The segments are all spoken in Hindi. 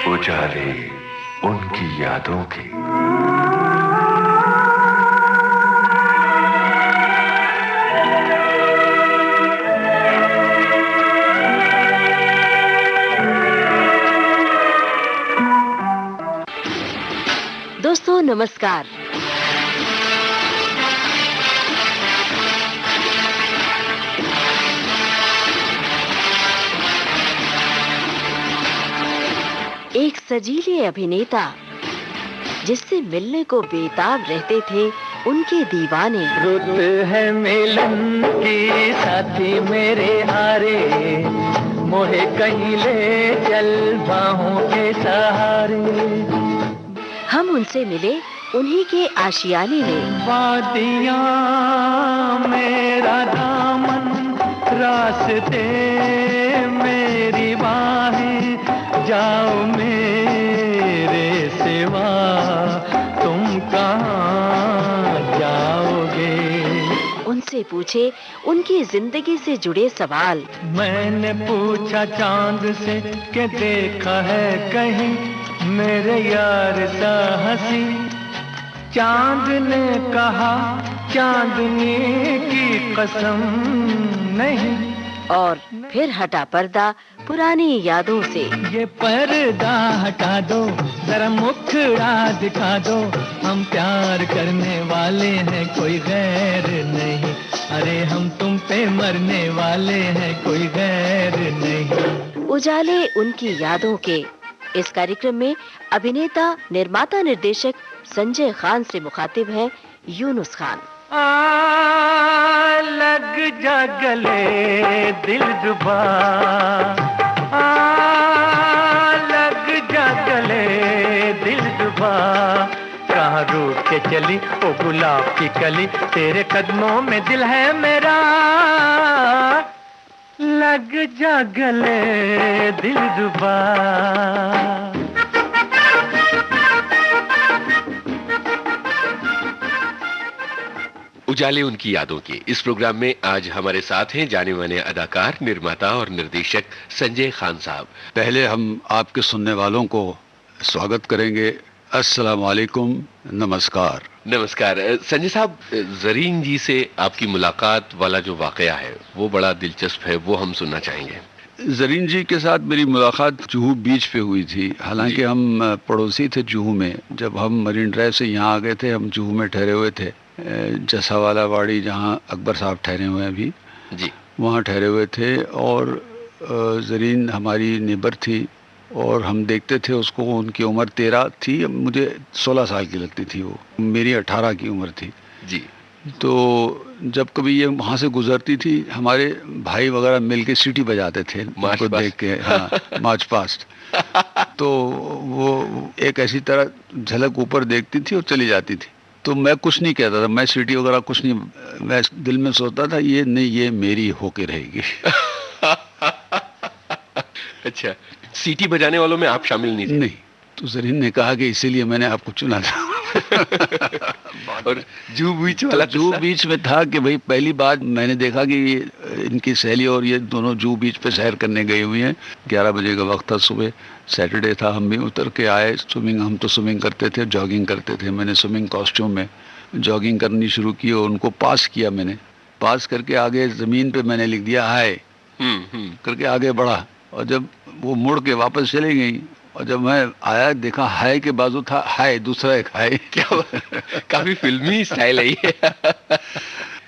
उजाले उनकी यादों के। दोस्तों नमस्कार। एक सजीले अभिनेता जिससे मिलने को बेताब रहते थे उनके दीवाने। रुत है मिलन की साथी मेरे हारे, मोहे कहीं ले चल बाहों के सहारे। हम उनसे मिले उन्हीं के आशियाने में। वादियाँ मेरा दामन, रास्ते मेरी बाहें, जाओ मेरे सिवा तुम कहाँ जाओगे। उनसे पूछे उनकी जिंदगी से जुड़े सवाल। मैंने पूछा चांद से कि देखा है कहीं मेरे यार सा हंसी। चांद ने कहा चांदनी की कसम नहीं। और फिर हटा पर्दा पुरानी यादों से। ये पर्दा हटा दो, जरा मुखड़ा दिखा दो, हम प्यार करने वाले हैं कोई गैर नहीं। अरे हम तुम पे मरने वाले हैं कोई गैर नहीं। उजाले उनकी यादों के इस कार्यक्रम में अभिनेता निर्माता निर्देशक संजय खान से मुखातिब हैं यूनुस खान। लग जा गले दिलरुबा, लग जा गले दिलरुबा। कहाँ रूठ के चली ओ गुलाब की कली, तेरे कदमों में दिल है मेरा। लग जा गले दिलरुबा। उजाले उनकी यादों के इस प्रोग्राम में आज हमारे साथ हैं जाने माने अदाकार, निर्माता और निर्देशक संजय खान साहब। पहले हम आपके सुनने वालों को स्वागत करेंगे। अस्सलाम वालेकुम, नमस्कार। नमस्कार संजय साहब, जरीन जी से आपकी मुलाकात वाला जो वाकया है वो बड़ा दिलचस्प है, वो हम सुनना चाहेंगे। जरीन जी के साथ मेरी मुलाकात जुहू बीच पे हुई थी। हालांकि हम पड़ोसी थे जुहू में। जब हम मरीन ड्राइव से यहाँ आ गए थे, हम जुहू में ठहरे हुए थे, जसावाला वाड़ी जहाँ अकबर साहब ठहरे हुए हैं अभी जी, वहाँ ठहरे हुए थे। और जरीन हमारी नेबर थी और हम देखते थे उसको। उनकी उम्र 13 थी, मुझे 16 साल की लगती थी, वो मेरी 18 की उम्र थी जी। तो जब कभी ये वहाँ से गुजरती थी, हमारे भाई वगैरह मिलके सीटी बजाते थे उनको देख के। हाँ, मार्च पास्ट। तो वो एक ऐसी तरह झलक ऊपर देखती थी और चली जाती थी। तो मैं कुछ नहीं कहता था, मैं सीटी वगैरह कुछ नहीं, मैं दिल में सोचता था ये नहीं, ये मेरी होके रहेगी। अच्छा, सीटी बजाने वालों में आप शामिल नहीं थे? नहीं। तो जरीन ने कहा कि इसीलिए मैंने आपको चुना था। और जुहू बीच वाला जुहू बीच में था कि भाई पहली बार मैंने देखा कि इनकी सहेली और ये दोनों जुहू बीच पे सैर करने गई हुई हैं। 11 बजे का वक्त था, सुबह सैटरडे था। हम भी उतर के आए स्विमिंग, हम तो स्विमिंग करते थे, जॉगिंग करते थे। मैंने स्विमिंग कॉस्ट्यूम में जॉगिंग करनी शुरू की और उनको पास किया। मैंने पास करके आगे ज़मीन पे मैंने लिख दिया हाय करके आगे बढ़ा। और जब वो मुड़ के वापस चली गई और जब मैं आया देखा हाय के बाजू था हाय, दूसरा एक हाय। क्या काफी फिल्मी स्टाइल है ये।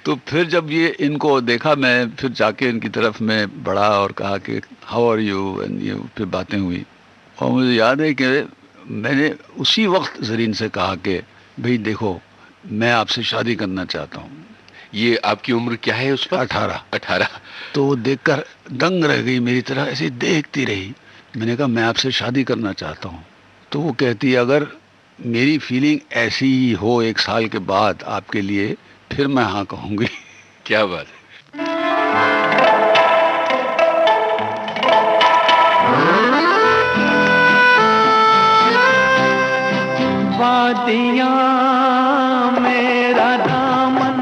तो फिर जब ये इनको देखा, मैं फिर जाके इनकी तरफ में बढ़ा और कहा कि हाउ आर यू, एंड ये फिर बातें हुई। और मुझे याद है कि मैंने उसी वक्त जरीन से कहा कि भाई देखो, मैं आपसे शादी करना चाहता हूँ। ये आपकी उम्र क्या है उस पर? 18। तो वो देखकर दंग रह गई, मेरी तरह ऐसे देखती रही। मैंने कहा मैं आपसे शादी करना चाहता हूँ। तो वो कहती है अगर मेरी फीलिंग ऐसी ही हो 1 साल के बाद आपके लिए, फिर मैं हाँ कहूँगी। क्या बात है। वादियाँ मेरा दामन,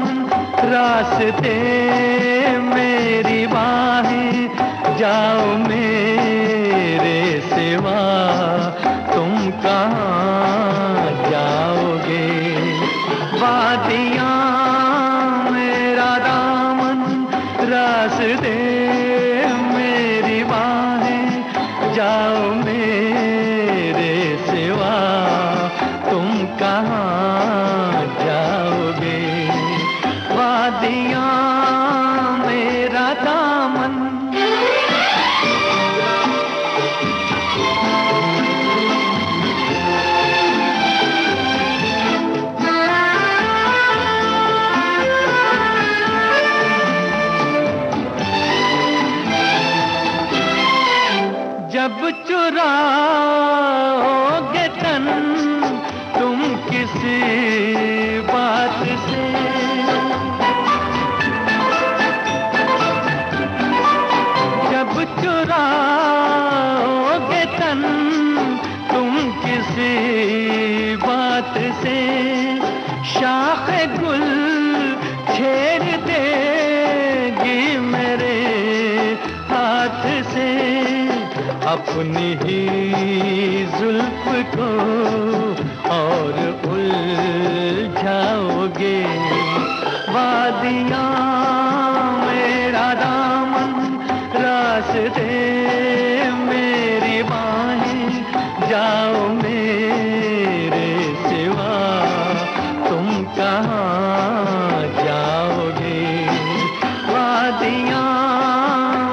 रास्ते मेरी बाहें, जाओ मेरे सिवा मेरे सिवा तुम कहाँ जाओगे। वादियाँ मेरा दामन, जब चुराओगे तन तुम किसी बात से, जब चुराओगे तन तुम किसी बात से, शाख गुल छेड़ देगी मेरे हाथ से। अपनी ही जुल्फ को और उलझाओगे। वादियाँ मेरा दामन, रास्ते मेरी बाहें, जाओ मेरे सिवा तुम कहाँ जाओगे। वादियाँ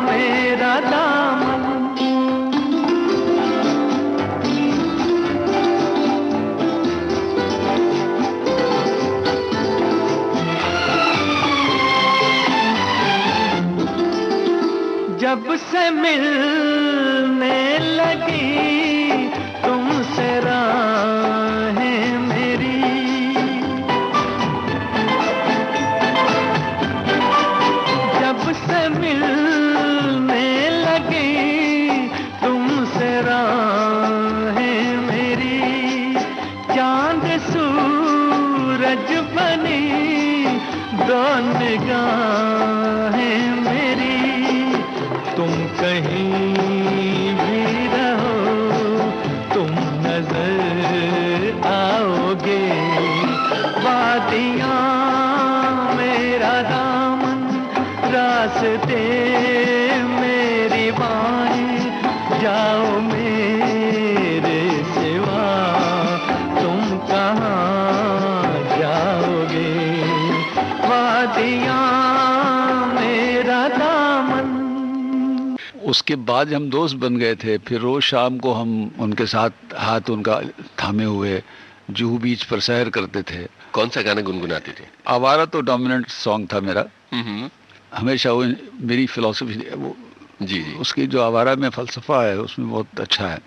मेरा दामन, जब से मिलने लगी तुमसे राहें मेरी, जब से मिलने लगी तुमसे राहें मेरी, चांद सूरज बनी दो निगाहें मेरी। तुम कहीं भी रहो तुम नजर आओगे। वादियाँ मेरा दामन, रास्ते मेरी बाहें, जाओ मेरे सिवा तुम कहाँ जाओगे। वादियाँ मेरा दामन। उसके बाद हम दोस्त बन गए थे। फिर रोज शाम को हम उनके साथ हाथ उनका थामे हुए जुहू बीच पर सैर करते थे। कौन सा गाना गुनगुनाते थे? आवारा तो डोमिनेंट सॉन्ग था मेरा। हमेशा वो मेरी फिलॉसफी वो जी जी, उसकी जो आवारा में फलसफा है उसमें बहुत अच्छा है,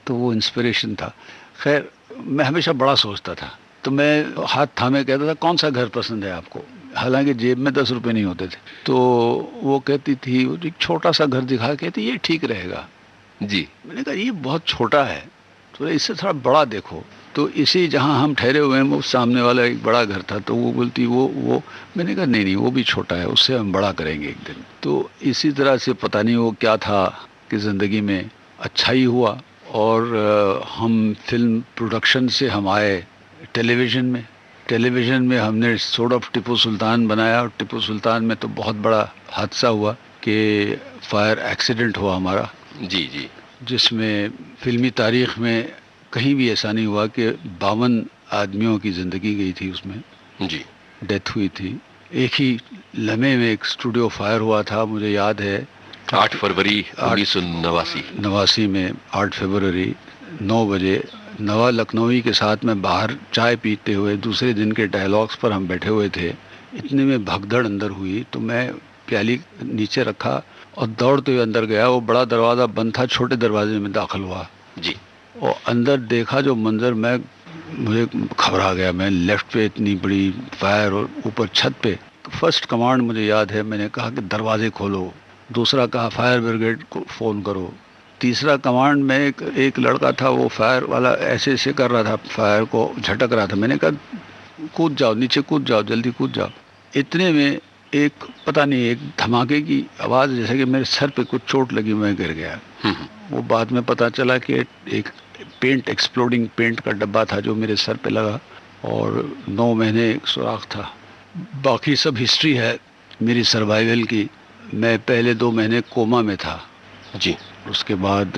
तो वो इंस्पिरेशन था। खैर मैं हमेशा बड़ा सोचता था, तो मैं हाथ थामे कहता था कौन सा घर पसंद है आपको, हालांकि जेब में 10 रुपए नहीं होते थे। तो वो कहती थी, वो एक छोटा सा घर दिखा, कहती ये ठीक रहेगा जी। मैंने कहा ये बहुत छोटा है, तो इससे थोड़ा बड़ा देखो। तो इसी जहाँ हम ठहरे हुए हैं वो सामने वाला एक बड़ा घर था, तो वो बोलती वो मैंने कहा नहीं वो भी छोटा है, उससे हम बड़ा करेंगे एक दिन। तो इसी तरह से पता नहीं वो क्या था कि ज़िंदगी में अच्छा ही हुआ। और हम फिल्म प्रोडक्शन से हम आए टेलीविज़न में हमने सोर्ट ऑफ टिप्पू सुल्तान बनाया। और टिप्पू सुल्तान में तो बहुत बड़ा हादसा हुआ कि फायर एक्सीडेंट हुआ हमारा, जी जी, जिसमें फिल्मी तारीख में कहीं भी ऐसा नहीं हुआ कि 52 आदमियों की ज़िंदगी गई थी, उसमें जी डेथ हुई थी। एक ही लम्हे में एक स्टूडियो फायर हुआ था, मुझे याद है 8 फरवरी 1989 में 8 फरवरी 9 बजे नवा लखनवी के साथ में बाहर चाय पीते हुए दूसरे दिन के डायलॉग्स पर हम बैठे हुए थे। इतने में भगदड़ अंदर हुई, तो मैं प्याली नीचे रखा और दौड़ते हुए अंदर गया। वो बड़ा दरवाज़ा बंद था, छोटे दरवाजे में दाखिल हुआ जी। और अंदर देखा जो मंजर, मुझे घबरा गया। मैं लेफ्ट पे इतनी बड़ी फायर और ऊपर छत पे। फर्स्ट कमांड मुझे याद है, मैंने कहा कि दरवाजे खोलो। दूसरा कहा फायर ब्रिगेड को फ़ोन करो। तीसरा कमांड में एक लड़का था, वो फायर वाला ऐसे ऐसे कर रहा था, फायर को झटक रहा था। मैंने कहा कूद जाओ, नीचे कूद जाओ, जल्दी कूद जाओ। इतने में एक पता नहीं एक धमाके की आवाज़, जैसे कि मेरे सर पे कुछ चोट लगी, मैं गिर गया। वो बाद में पता चला कि एक एक्सप्लोडिंग पेंट का डब्बा था जो मेरे सर पे लगा और 9 महीने सुराख था। बाकी सब हिस्ट्री है मेरी सर्वाइवल की। मैं पहले 2 महीने कोमा में था जी। उसके बाद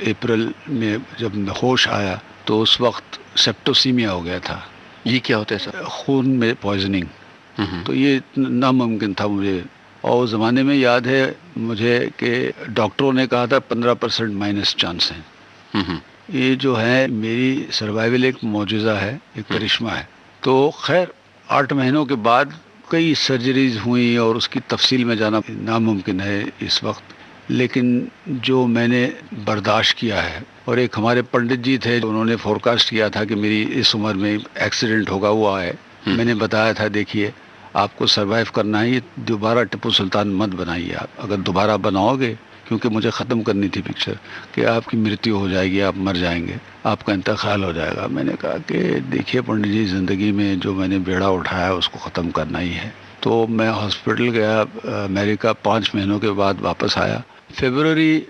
अप्रैल में जब होश आया तो उस वक्त सेप्टोसीमिया हो गया था। ये क्या होता है सर? खून में पॉइजनिंग। तो ये नामुमकिन था मुझे, और उस ज़माने में याद है मुझे कि डॉक्टरों ने कहा था 15% माइनस चांस है। ये जो है मेरी सर्वाइवल एक मौजूज़ा है, एक करिश्मा है। तो खैर 8 महीनों के बाद कई सर्जरीज हुई और उसकी तफसील में जाना नामुमकिन है इस वक्त, लेकिन जो मैंने बर्दाश्त किया है, और एक हमारे पंडित जी थे उन्होंने फोरकास्ट किया था कि मेरी इस उम्र में एक्सीडेंट होगा, हुआ है। मैंने बताया था देखिए आपको सरवाइव करना है, ये दोबारा टिप्पू सुल्तान मत बनाइए, आप अगर दोबारा बनाओगे, क्योंकि मुझे ख़त्म करनी थी पिक्चर, कि आपकी मृत्यु हो जाएगी, आप मर जाएंगे, आपका इंतकाल हो जाएगा। मैंने कहा कि देखिए पंडित जी, ज़िंदगी में जो मैंने बेड़ा उठाया उसको ख़त्म करना ही है। तो मैं हॉस्पिटल गया अमेरिका, 5 महीनों के बाद वापस आया। फरवरी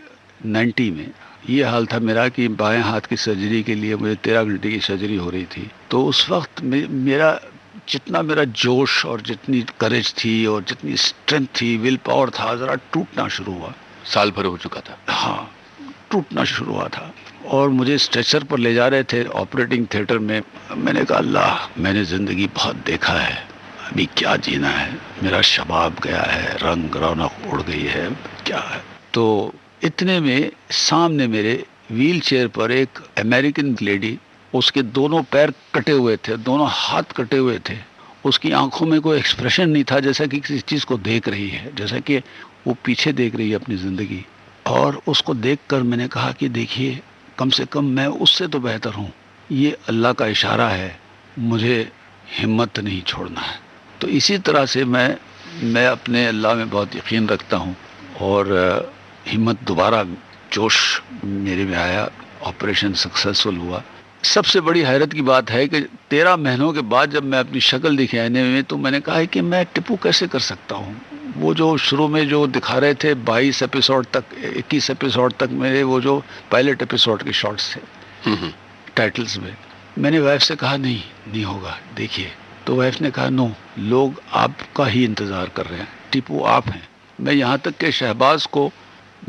90 में ये हाल था मेरा कि बाएं हाथ की सर्जरी के लिए मुझे 13 घंटे की सर्जरी हो रही थी। तो उस वक्त मेरा जितना मेरा जोश और जितनी करेज थी और जितनी स्ट्रेंथ थी, विल पावर था, ज़रा टूटना शुरू हुआ। साल भर हो चुका था। हाँ, टूटना शुरू हुआ था और मुझे स्ट्रेचर पर ले जा रहे थे ऑपरेटिंग थिएटर में। मैंने कहा अल्लाह, मैंने ज़िंदगी बहुत देखा है, अभी क्या जीना है, मेरा शबाब गया है, रंग रौनक उड़ गई है, क्या है। तो इतने में सामने मेरे व्हील चेयर पर एक अमेरिकन लेडी, उसके दोनों पैर कटे हुए थे, दोनों हाथ कटे हुए थे, उसकी आंखों में कोई एक्सप्रेशन नहीं था, जैसा कि किसी चीज़ को देख रही है, जैसा कि वो पीछे देख रही है अपनी ज़िंदगी। और उसको देखकर मैंने कहा कि देखिए, कम से कम मैं उससे तो बेहतर हूँ, ये अल्लाह का इशारा है, मुझे हिम्मत नहीं छोड़ना है। तो इसी तरह से मैं अपने अल्लाह में बहुत यकीन रखता हूँ और हिम्मत दोबारा, जोश मेरे में आया, ऑपरेशन सक्सेसफुल हुआ। सबसे बड़ी हैरत की बात है कि 13 महीनों के बाद जब मैं अपनी शक्ल दिखी आईने में, तो मैंने कहा है कि मैं टिप्पू कैसे कर सकता हूँ। वो जो शुरू में जो दिखा रहे थे 22 एपिसोड तक, 21 एपिसोड तक मेरे वो जो पायलट एपिसोड के शॉट्स थे टाइटल्स में, मैंने वाइफ से कहा नहीं होगा, देखिए। तो वाइफ ने कहा नो, लोग आपका ही इंतज़ार कर रहे हैं, टिप्पू आप हैं। मैं यहाँ तक कि शहबाज को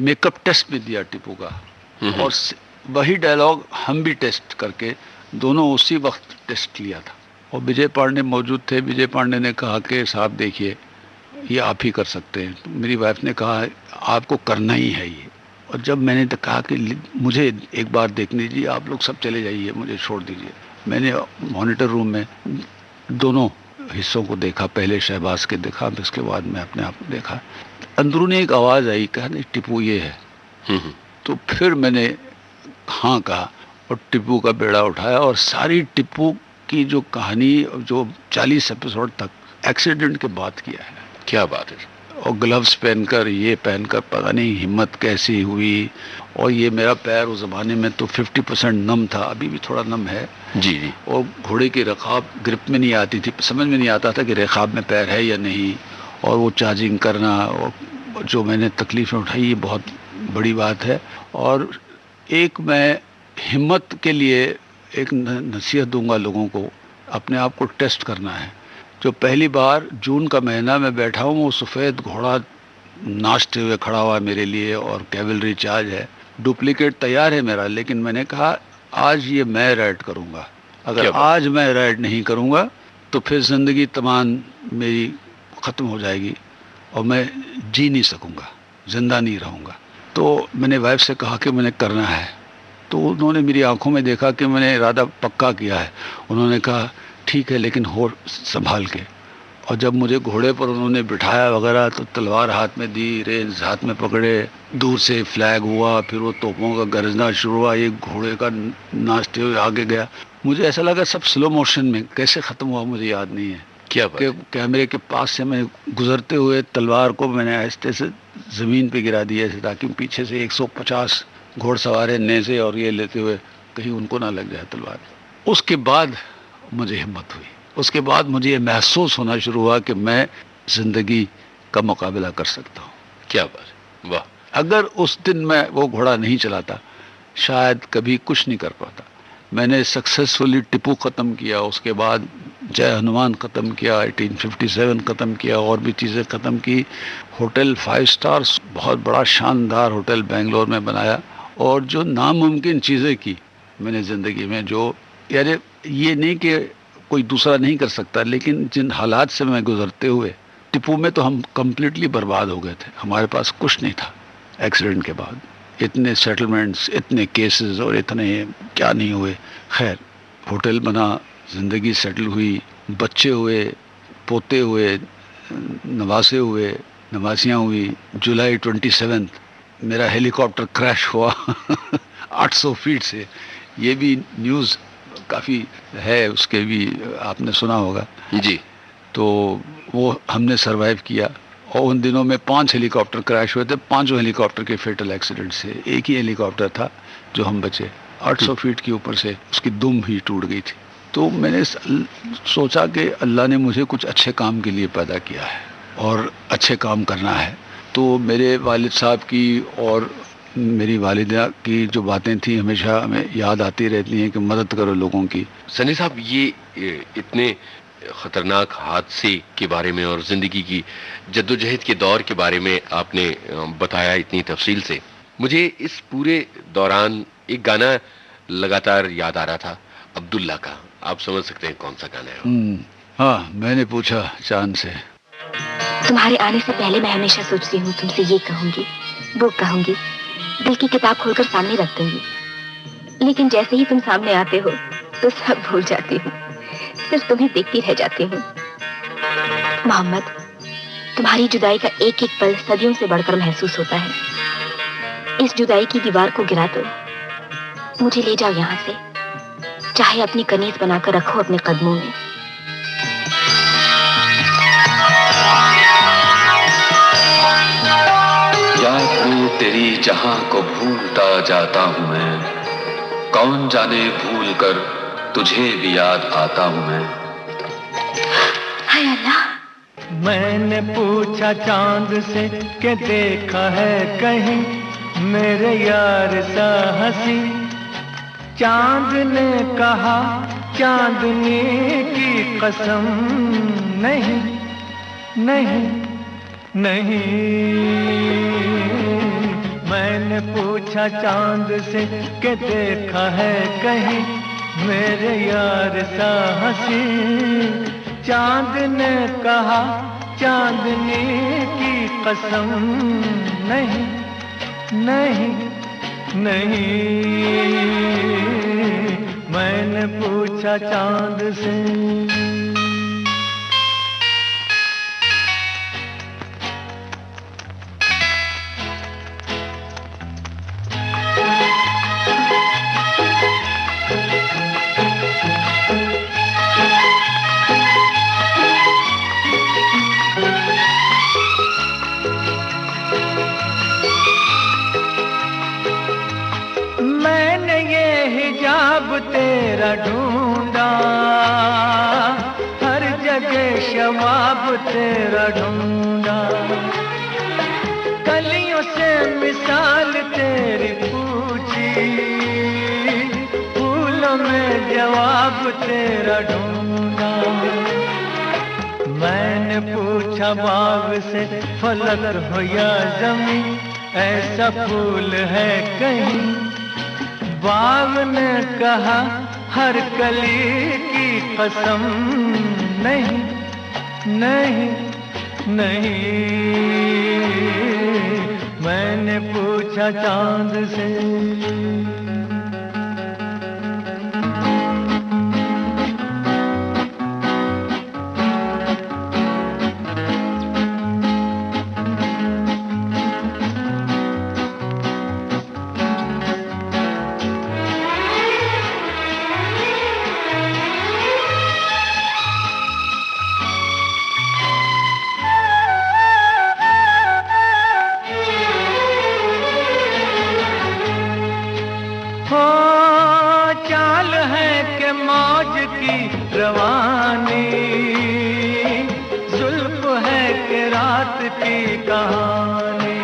मेकअप टेस्ट भी दिया टिप्पू का, और वही डायलॉग हम भी टेस्ट करके दोनों उसी वक्त टेस्ट लिया था। और विजय पांडे मौजूद थे। विजय पांडे ने कहा कि साहब देखिए, ये आप ही कर सकते हैं। तो मेरी वाइफ ने कहा आपको करना ही है ये। और जब मैंने कहा कि मुझे एक बार देखने दीजिए, आप लोग सब चले जाइए, मुझे छोड़ दीजिए, मैंने मॉनिटर रूम में दोनों हिस्सों को देखा, पहले शहबाज के देखा, उसके बाद मैं अपने आप को देखा। अंदरूनी एक आवाज़ आई, कहा नहीं टिप्पू ये है। तो फिर मैंने हाँ कहा और टिप्पू का बेड़ा उठाया, और सारी टिप्पू की जो कहानी जो 40 एपिसोड तक एक्सीडेंट के बाद किया है। क्या बात है। और ग्लव्स पहनकर, ये पहनकर, पता नहीं हिम्मत कैसी हुई। और ये मेरा पैर उस ज़माने में तो 50% नम था, अभी भी थोड़ा नम है जी। और घोड़े की रकाब ग्रिप में नहीं आती थी, समझ में नहीं आता था कि रकाब में पैर है या नहीं। और वो चार्जिंग करना, और जो मैंने तकलीफ़ें उठाई, ये बहुत बड़ी बात है। और एक मैं हिम्मत के लिए एक नसीहत दूंगा लोगों को, अपने आप को टेस्ट करना है। जो पहली बार जून का महीना में बैठा हूँ, वो सफ़ेद घोड़ा नाचते हुए खड़ा हुआ मेरे लिए, और कैवलरी चार्ज है, डुप्लीकेट तैयार है मेरा, लेकिन मैंने कहा आज ये मैं राइड करूँगा। अगर आज मैं राइड नहीं करूँगा तो फिर ज़िंदगी तमाम मेरी ख़त्म हो जाएगी और मैं जी नहीं सकूँगा, ज़िंदा नहीं रहूँगा। तो मैंने वाइफ से कहा कि मैंने करना है। तो उन्होंने मेरी आंखों में देखा कि मैंने इरादा पक्का किया है। उन्होंने कहा ठीक है, लेकिन हो संभाल के। और जब मुझे घोड़े पर उन्होंने बिठाया वगैरह, तो तलवार हाथ में दी, रेंज हाथ में पकड़े, दूर से फ्लैग हुआ, फिर वो तोपों का गरजना शुरू हुआ, एक घोड़े का नाचते हुए आगे गया। मुझे ऐसा लगा सब स्लो मोशन में, कैसे ख़त्म हुआ मुझे याद नहीं है। क्या कि कैमरे के पास से मैं गुजरते हुए तलवार को मैंने आहिस्ते से ज़मीन पे गिरा दिया, ताकि पीछे से 150 घोड़सवार ने से और ये लेते हुए कहीं उनको ना लग जाए तलवार। उसके बाद मुझे हिम्मत हुई, उसके बाद मुझे ये महसूस होना शुरू हुआ कि मैं ज़िंदगी का मुकाबला कर सकता हूँ। क्या बात, वाह। अगर उस दिन मैं वो घोड़ा नहीं चलाता, शायद कभी कुछ नहीं कर पाता। मैंने सक्सेसफुली टिप्पू ख़त्म किया। उसके बाद जय हनुमान ख़त्म किया, 1857 ख़त्म किया, और भी चीज़ें ख़त्म की। होटल 5 स्टार्स, बहुत बड़ा शानदार होटल बेंगलोर में बनाया, और जो नामुमकिन चीज़ें की मैंने ज़िंदगी में, जो यार ये नहीं कि कोई दूसरा नहीं कर सकता, लेकिन जिन हालात से मैं गुजरते हुए, टिप्पू में तो हम कम्प्लीटली बर्बाद हो गए थे, हमारे पास कुछ नहीं था एक्सीडेंट के बाद। इतने सेटलमेंट्स, इतने केसेस और इतने क्या नहीं हुए। खैर, होटल बना, ज़िंदगी सेटल हुई, बच्चे हुए, पोते हुए, नवासे हुए, नवासियाँ हुई। जुलाई 27 मेरा हेलीकॉप्टर क्रैश हुआ 800 फीट से। ये भी न्यूज़ काफ़ी है, उसके भी आपने सुना होगा जी। तो वो हमने सरवाइव किया, और उन दिनों में 5 हेलीकॉप्टर क्रैश हुए थे, 5 हेलीकॉप्टर के फेटल एक्सीडेंट से एक ही हेलीकॉप्टर था जो हम बचे। 800 फीट के ऊपर से उसकी दुम ही टूट गई थी। तो मैंने सोचा कि अल्लाह ने मुझे कुछ अच्छे काम के लिए पैदा किया है और अच्छे काम करना है। तो मेरे वालिद साहब की और मेरी वालिदा की जो बातें थी हमेशा हमें याद आती रहती हैं कि मदद करो लोगों की। सनी साहब, ये इतने खतरनाक हादसे के बारे में और जिंदगी की जद्दोजहद के दौर के बारे में आपने बताया इतनी तफसील से, मुझे इस पूरे दौरान एक गाना लगातार याद आ रहा था, अब्दुल्ला का। आप समझ सकते हैं कौन सा गाना है वो? हाँ, मैंने पूछा चांद से। तुम्हारे आने से पहले मैं हमेशा सोचती हूँ तुमसे ये कहूंगी, वो कहूंगी, दिल की किताब खोलकर सामने रख दूंगी, लेकिन जैसे ही तुम सामने आते हो तो सब भूल जाती हूँ, सिर्फ तुम्हें देखती रह जाती हूँ। मोहम्मद, तुम्हारी जुदाई का एक एक पल सदियों से बढ़कर महसूस होता है। इस जुदाई की दीवार को गिरा दो, मुझे ले जाओ यहाँ से, चाहे अपनी कनीज बनाकर रखो अपने कदमों में। याद में तेरी जहां को भूलता जाता हूं मैं, कौन जाने भूल कर तुझे भी याद आता हूं मैं। हाय अल्लाह। मैंने पूछा चांद से कि देखा है कहीं मेरे यार सा हंसी, चांद ने कहा चांदनी की कसम नहीं नहीं नहीं। मैंने पूछा चांद से कि देखा है कहीं मेरे यार सा हंसी, चांद ने कहा चांदनी की कसम नहीं नहीं नहीं। मैंने पूछा चांद से। तेरा ढूंढा हर जगह, शवाब तेरा ढूंढा, कलियों से मिसाल तेरी पूछी, फूलों में जवाब तेरा ढूंढा। मैंने पूछा बाग से फलक हो या जमीन, ऐसा फूल है कहीं, बाग ने कहा हर कली की कसम नहीं नहीं नहीं। मैंने पूछा चांद से। रवानी जुल्फ है कि रात की कहानी,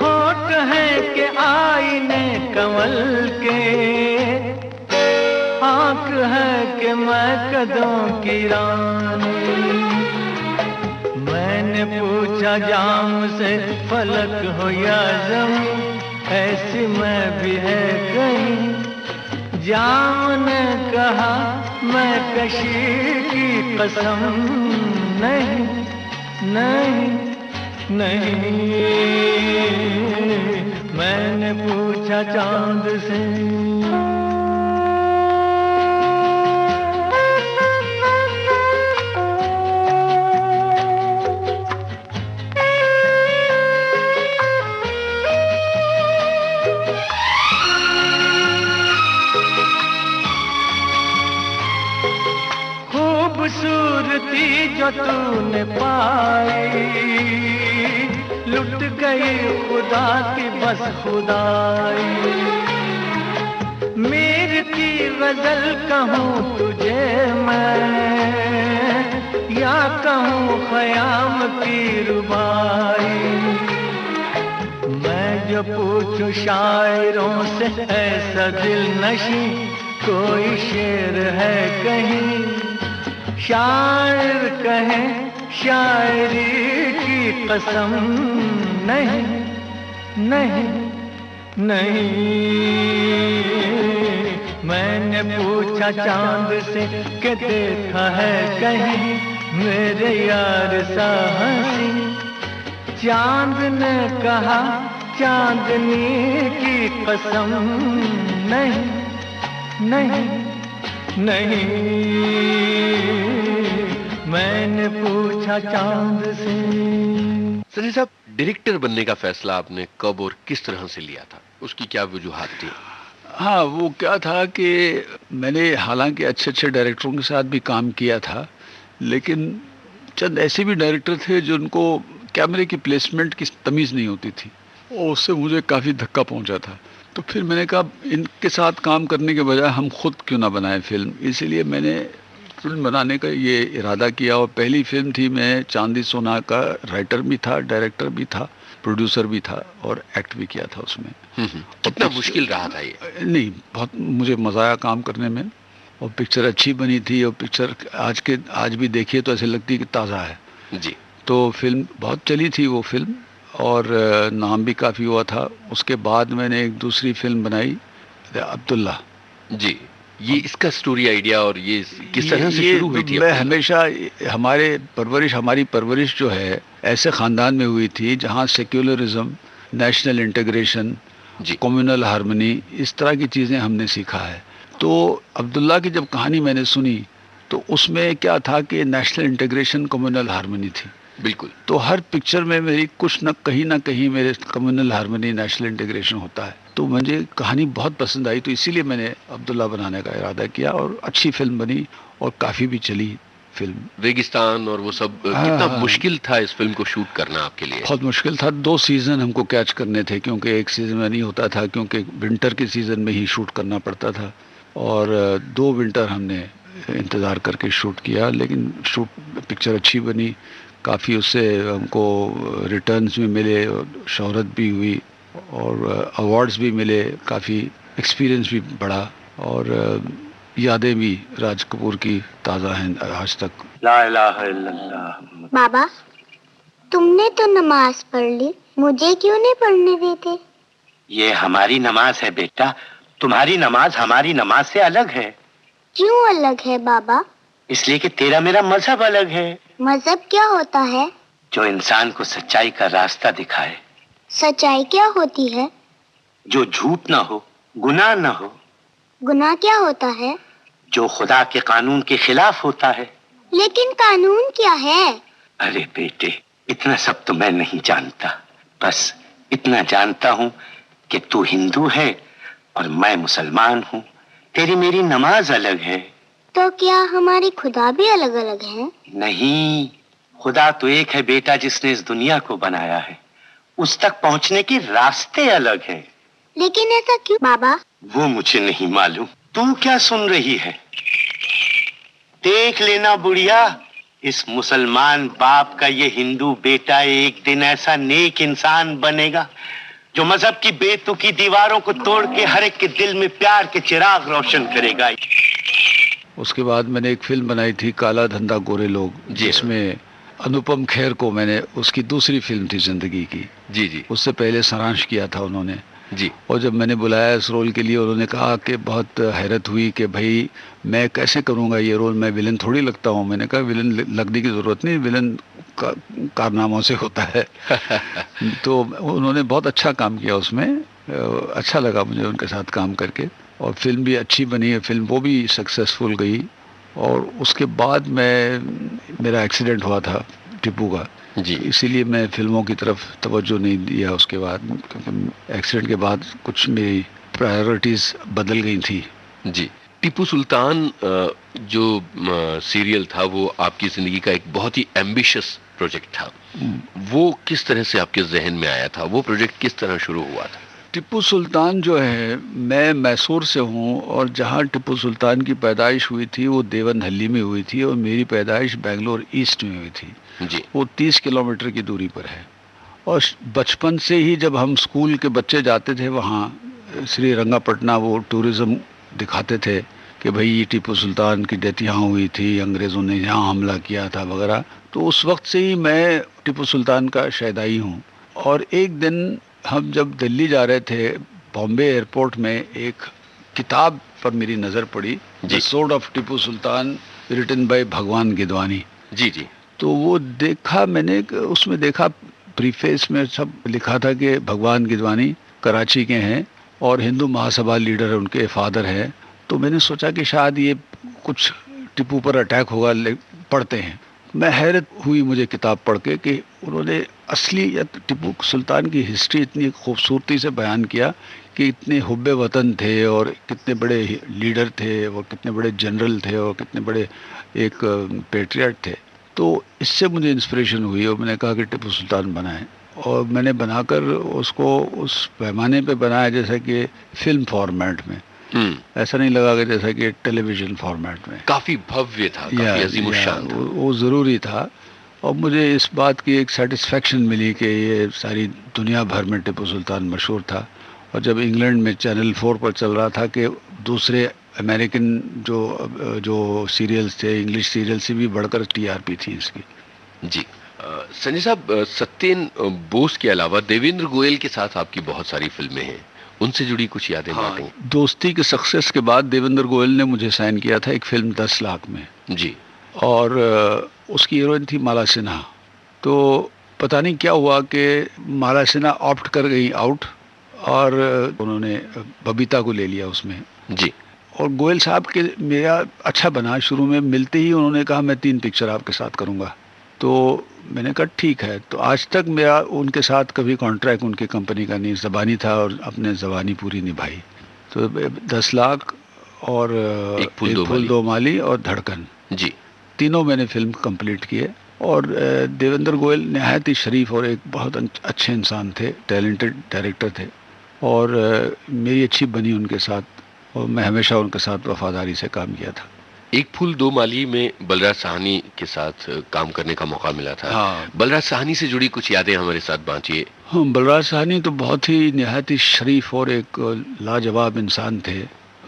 होठ है कि आईने कमल के, आंख है कि मैं कदों की रानी। मैंने पूछा जाम से फलक हो या ज़मीं, ऐसी मैं भी है कहीं। जाम ने कहा मैं कशी की कसम, नहीं नहीं नहीं। मैंने पूछा चांद से। खूबसूरती जो तूने पाई, लुट गई खुदा की बस खुदाई। मीर की गजल कहूँ तुझे मैं, या कहूँ ख़याम की रुबाई। मैं जो पूछूं शायरों से ऐसा दिल नशी, कोई शेर है कहीं। शायर कहे शायरी की कसम, नहीं नहीं नहीं। मैंने पूछा चांद से कि देखा है कहीं मेरे यार सा हंसी। चांद ने कहा चांदनी की कसम, नहीं नहीं नहीं। मैंने पूछा चांद से। संजय साहब, डायरेक्टर बनने का फैसला आपने कब और किस तरह से लिया था? उसकी क्या वजूहात थी? हाँ, वो क्या था कि मैंने हालांकि अच्छे अच्छे डायरेक्टरों के साथ भी काम किया था, लेकिन चंद ऐसे भी डायरेक्टर थे जिनको कैमरे की प्लेसमेंट की तमीज़ नहीं होती थी, और उससे मुझे काफ़ी धक्का पहुंचा था। तो फिर मैंने कहा इनके साथ काम करने के बजाय हम खुद क्यों ना बनाएं फिल्म। इसीलिए मैंने फिल्म बनाने का ये इरादा किया, और पहली फिल्म थी। मैं चांदी सोना का राइटर भी था, डायरेक्टर भी था, प्रोड्यूसर भी था, और एक्ट भी किया था उसमें। कितना मुश्किल रहा था ये? नहीं, बहुत मुझे मज़ा आया काम करने में, और पिक्चर अच्छी बनी थी। और पिक्चर आज भी देखिए तो ऐसे लगती है कि ताज़ा है जी। तो फिल्म बहुत चली थी वो फिल्म, और नाम भी काफ़ी हुआ था। उसके बाद मैंने एक दूसरी फिल्म बनाई, अब्दुल्ला जी। ये इसका स्टोरी आइडिया और ये किस तरह से शुरू हुई थी? मैं हमेशा हमारी परवरिश जो है ऐसे ख़ानदान में हुई थी जहाँ secularism, national integration, communal harmony, इस तरह की चीज़ें हमने सीखा है। तो अब्दुल्ला की जब कहानी मैंने सुनी तो उसमें क्या था कि नेशनल इंटीग्रेशन, कम्युनल हार्मनी थी। बिल्कुल। तो हर पिक्चर में मेरी कुछ न कहीं मेरे कम्युनल हार्मनी, नेशनल इंटीग्रेशन होता है। तो मुझे कहानी बहुत पसंद आई, तो इसीलिए मैंने अब्दुल्ला बनाने का इरादा किया, और अच्छी फिल्म बनी और काफ़ी भी चली फिल्म। रेगिस्तान और वो सब कितना मुश्किल था इस फिल्म को शूट करना आपके लिए? बहुत मुश्किल था। 2 सीज़न हमको कैच करने थे, क्योंकि एक सीज़न में नहीं होता था, क्योंकि विंटर के सीज़न में ही शूट करना पड़ता था। और 2 विंटर हमने इंतज़ार करके शूट किया, लेकिन पिक्चर अच्छी बनी। काफ़ी उससे हमको रिटर्न्स भी मिले, शोहरत भी हुई, और अवार्ड्स भी मिले, काफ़ी एक्सपीरियंस भी बढ़ा, और यादें भी राज कपूर की ताज़ा हैं आज तक। ला इलाहा इल्लल्लाह। बाबा, तुमने तो नमाज पढ़ ली, मुझे क्यों नहीं पढ़ने देते? ये हमारी नमाज है बेटा, तुम्हारी नमाज हमारी नमाज से अलग है। क्यों अलग है बाबा? इसलिए कि तेरा मेरा मजहब अलग है। मजहब क्या होता है? जो इंसान को सच्चाई का रास्ता दिखाए। सच्चाई क्या होती है? जो झूठ ना हो, गुनाह ना हो। गुनाह क्या होता है? जो खुदा के कानून के खिलाफ होता है। लेकिन कानून क्या है? अरे बेटे, इतना सब तो मैं नहीं जानता, बस इतना जानता हूँ कि तू हिंदू है और मैं मुसलमान हूँ। तेरी मेरी नमाज अलग है। तो क्या हमारी खुदा भी अलग अलग है? नहीं, खुदा तो एक है बेटा, जिसने इस दुनिया को बनाया है। उस तक पहुंचने के रास्ते अलग हैं। लेकिन ऐसा क्यों बाबा? वो मुझे नहीं मालूम। तू क्या सुन रही है? देख लेना बुढ़िया, इस मुसलमान बाप का ये हिंदू बेटा एक दिन ऐसा नेक इंसान बनेगा जो मजहब की बेतुकी दीवारों को तोड़ के हर एक के दिल में प्यार के चिराग रोशन करेगा। उसके बाद मैंने एक फिल्म बनाई थी काला धंधा गोरे लोग, जिसमें अनुपम खेर को मैंने, उसकी दूसरी फिल्म थी जिंदगी की। जी जी। उससे पहले सारांश किया था उन्होंने जी। और जब मैंने बुलाया इस रोल के लिए, उन्होंने कहा कि बहुत हैरत हुई कि भाई मैं कैसे करूँगा ये रोल, मैं विलन थोड़ी लगता हूँ। मैंने कहा विलन लगने की ज़रूरत नहीं, विलन कारनामों से होता है। तो उन्होंने बहुत अच्छा काम किया उसमें, अच्छा लगा मुझे उनके साथ काम करके, और फिल्म भी अच्छी बनी है, फिल्म वो भी सक्सेसफुल गई। और उसके बाद मेरा एक्सीडेंट हुआ था टिप्पू का जी, इसीलिए मैं फिल्मों की तरफ तवज्जो नहीं दिया उसके बाद, क्योंकि एक्सीडेंट के बाद कुछ मेरी प्रायोरिटीज़ बदल गई थी। जी। टीपू सुल्तान जो सीरियल था वो आपकी ज़िंदगी का एक बहुत ही एम्बिशियस प्रोजेक्ट था, वो किस तरह से आपके जहन में आया था? वो प्रोजेक्ट किस तरह शुरू हुआ था? टिप्पू सुल्तान जो है, मैं मैसूर से हूँ और जहाँ टिप्पू सुल्तान की पैदाइश हुई थी वो देवनहल्ली में हुई थी, और मेरी पैदाइश बेंगलोर ईस्ट में हुई थी जी। वो 30 किलोमीटर की दूरी पर है। और बचपन से ही जब हम स्कूल के बच्चे जाते थे वहाँ, श्री रंगापटना वो टूरिज़्म दिखाते थे कि भाई ये टिप्पू सुल्तान की डेथ यहाँ हुई थी, अंग्रेज़ों ने यहाँ हमला किया था वगैरह। तो उस वक्त से ही मैं टिप्पू सुल्तान का शैदाई हूँ। और एक दिन हम जब दिल्ली जा रहे थे, बॉम्बे एयरपोर्ट में एक किताब पर मेरी नज़र पड़ी, the sword of Tipu Sultan, written by Bhagwan Gidwani. जी जी। तो वो देखा मैंने, उसमें देखा प्रीफेस में सब लिखा था कि भगवान गिदवानी कराची के हैं और हिंदू महासभा लीडर है, उनके फादर हैं। तो मैंने सोचा कि शायद ये कुछ टिप्पू पर अटैक होगा, पढ़ते हैं। मैं हैरत हुई मुझे किताब पढ़ के कि उन्होंने असलियत टिप्पू सुल्तान की हिस्ट्री इतनी खूबसूरती से बयान किया कि इतने हुब्बे वतन थे और कितने बड़े लीडर थे और कितने बड़े जनरल थे और कितने बड़े एक पेट्रियट थे। तो इससे मुझे इंस्पिरेशन हुई और मैंने कहा कि टिप्पू सुल्तान बनाएं, और मैंने बनाकर उसको उस पैमाने पे बनाया जैसा कि फिल्म फॉर्मेट में, ऐसा नहीं लगा कि जैसा कि टेलीविज़न फॉर्मेट में। काफ़ी भव्य था, काफ़ी अजीमुशान था। वो ज़रूरी था। और मुझे इस बात की एक सेटिस्फेक्शन मिली कि ये सारी दुनिया भर में टिप्पू सुल्तान मशहूर था। और जब इंग्लैंड में चैनल 4 पर चल रहा था कि दूसरे अमेरिकन जो सीरियल्स थे, इंग्लिश सीरियल से भी बढ़कर टीआरपी थी इसकी। जी। संजय साहब, सत्येन बोस के अलावा देवेंद्र गोयल के साथ आपकी बहुत सारी फिल्में हैं, उनसे जुड़ी कुछ यादें बातें? दोस्ती के सक्सेस के बाद देवेंद्र गोयल ने मुझे साइन किया था एक फिल्म 10 लाख में जी, और उसकी हीरोइन थी माला सिन्हा। तो पता नहीं क्या हुआ कि माला सिन्हा ऑप्ट कर गई आउट, और उन्होंने बबीता को ले लिया उसमें जी। और गोयल साहब के मेरा अच्छा बना, शुरू में मिलते ही उन्होंने कहा मैं 3 पिक्चर आपके साथ करूँगा। तो मैंने कहा ठीक है। तो आज तक मेरा उनके साथ कभी कॉन्ट्रैक्ट उनकी कंपनी का नहीं, ज़बानी था और अपने ज़बानी पूरी निभाई। तो 10 लाख और एक फूल दो माली और धड़कन जी, तीनों मैंने फिल्म कंप्लीट किए। और देवेंद्र गोयल नहायत ही शरीफ और एक बहुत अच्छे इंसान थे, टैलेंटेड डायरेक्टर थे, और मेरी अच्छी बनी उनके साथ, और मैं हमेशा उनके साथ वफादारी से काम किया था। एक फूल दो माली में बलराज साहनी के साथ काम करने का मौका मिला था। हाँ। बलराज साहनी से जुड़ी कुछ यादें हमारे साथ बांटिए। हाँ, बलराज साहनी तो बहुत ही नहायत ही शरीफ और एक लाजवाब इंसान थे।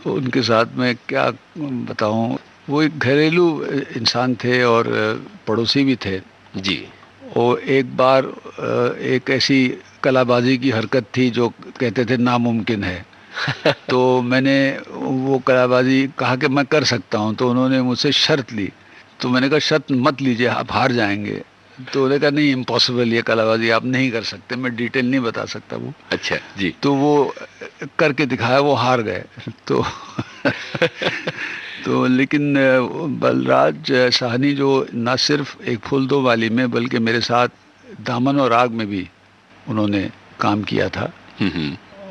उनके साथ मैं क्या बताऊं, वो एक घरेलू इंसान थे और पड़ोसी भी थे जी। और एक बार एक ऐसी कलाबाजी की हरकत थी जो कहते थे नामुमकिन है। तो मैंने वो कलाबाजी कहा कि मैं कर सकता हूँ, तो उन्होंने मुझसे शर्त ली। तो मैंने कहा शर्त मत लीजिए, आप हार जाएंगे। तो उन्होंने कहा नहीं, इम्पॉसिबल, ये कलाबाजी आप नहीं कर सकते, मैं डिटेल नहीं बता सकता वो। अच्छा जी। तो वो करके दिखाया, वो हार गए। तो तो लेकिन बलराज साहनी जो न सिर्फ एक फूल दो वाली में बल्कि मेरे साथ दामन और आग में भी उन्होंने काम किया था,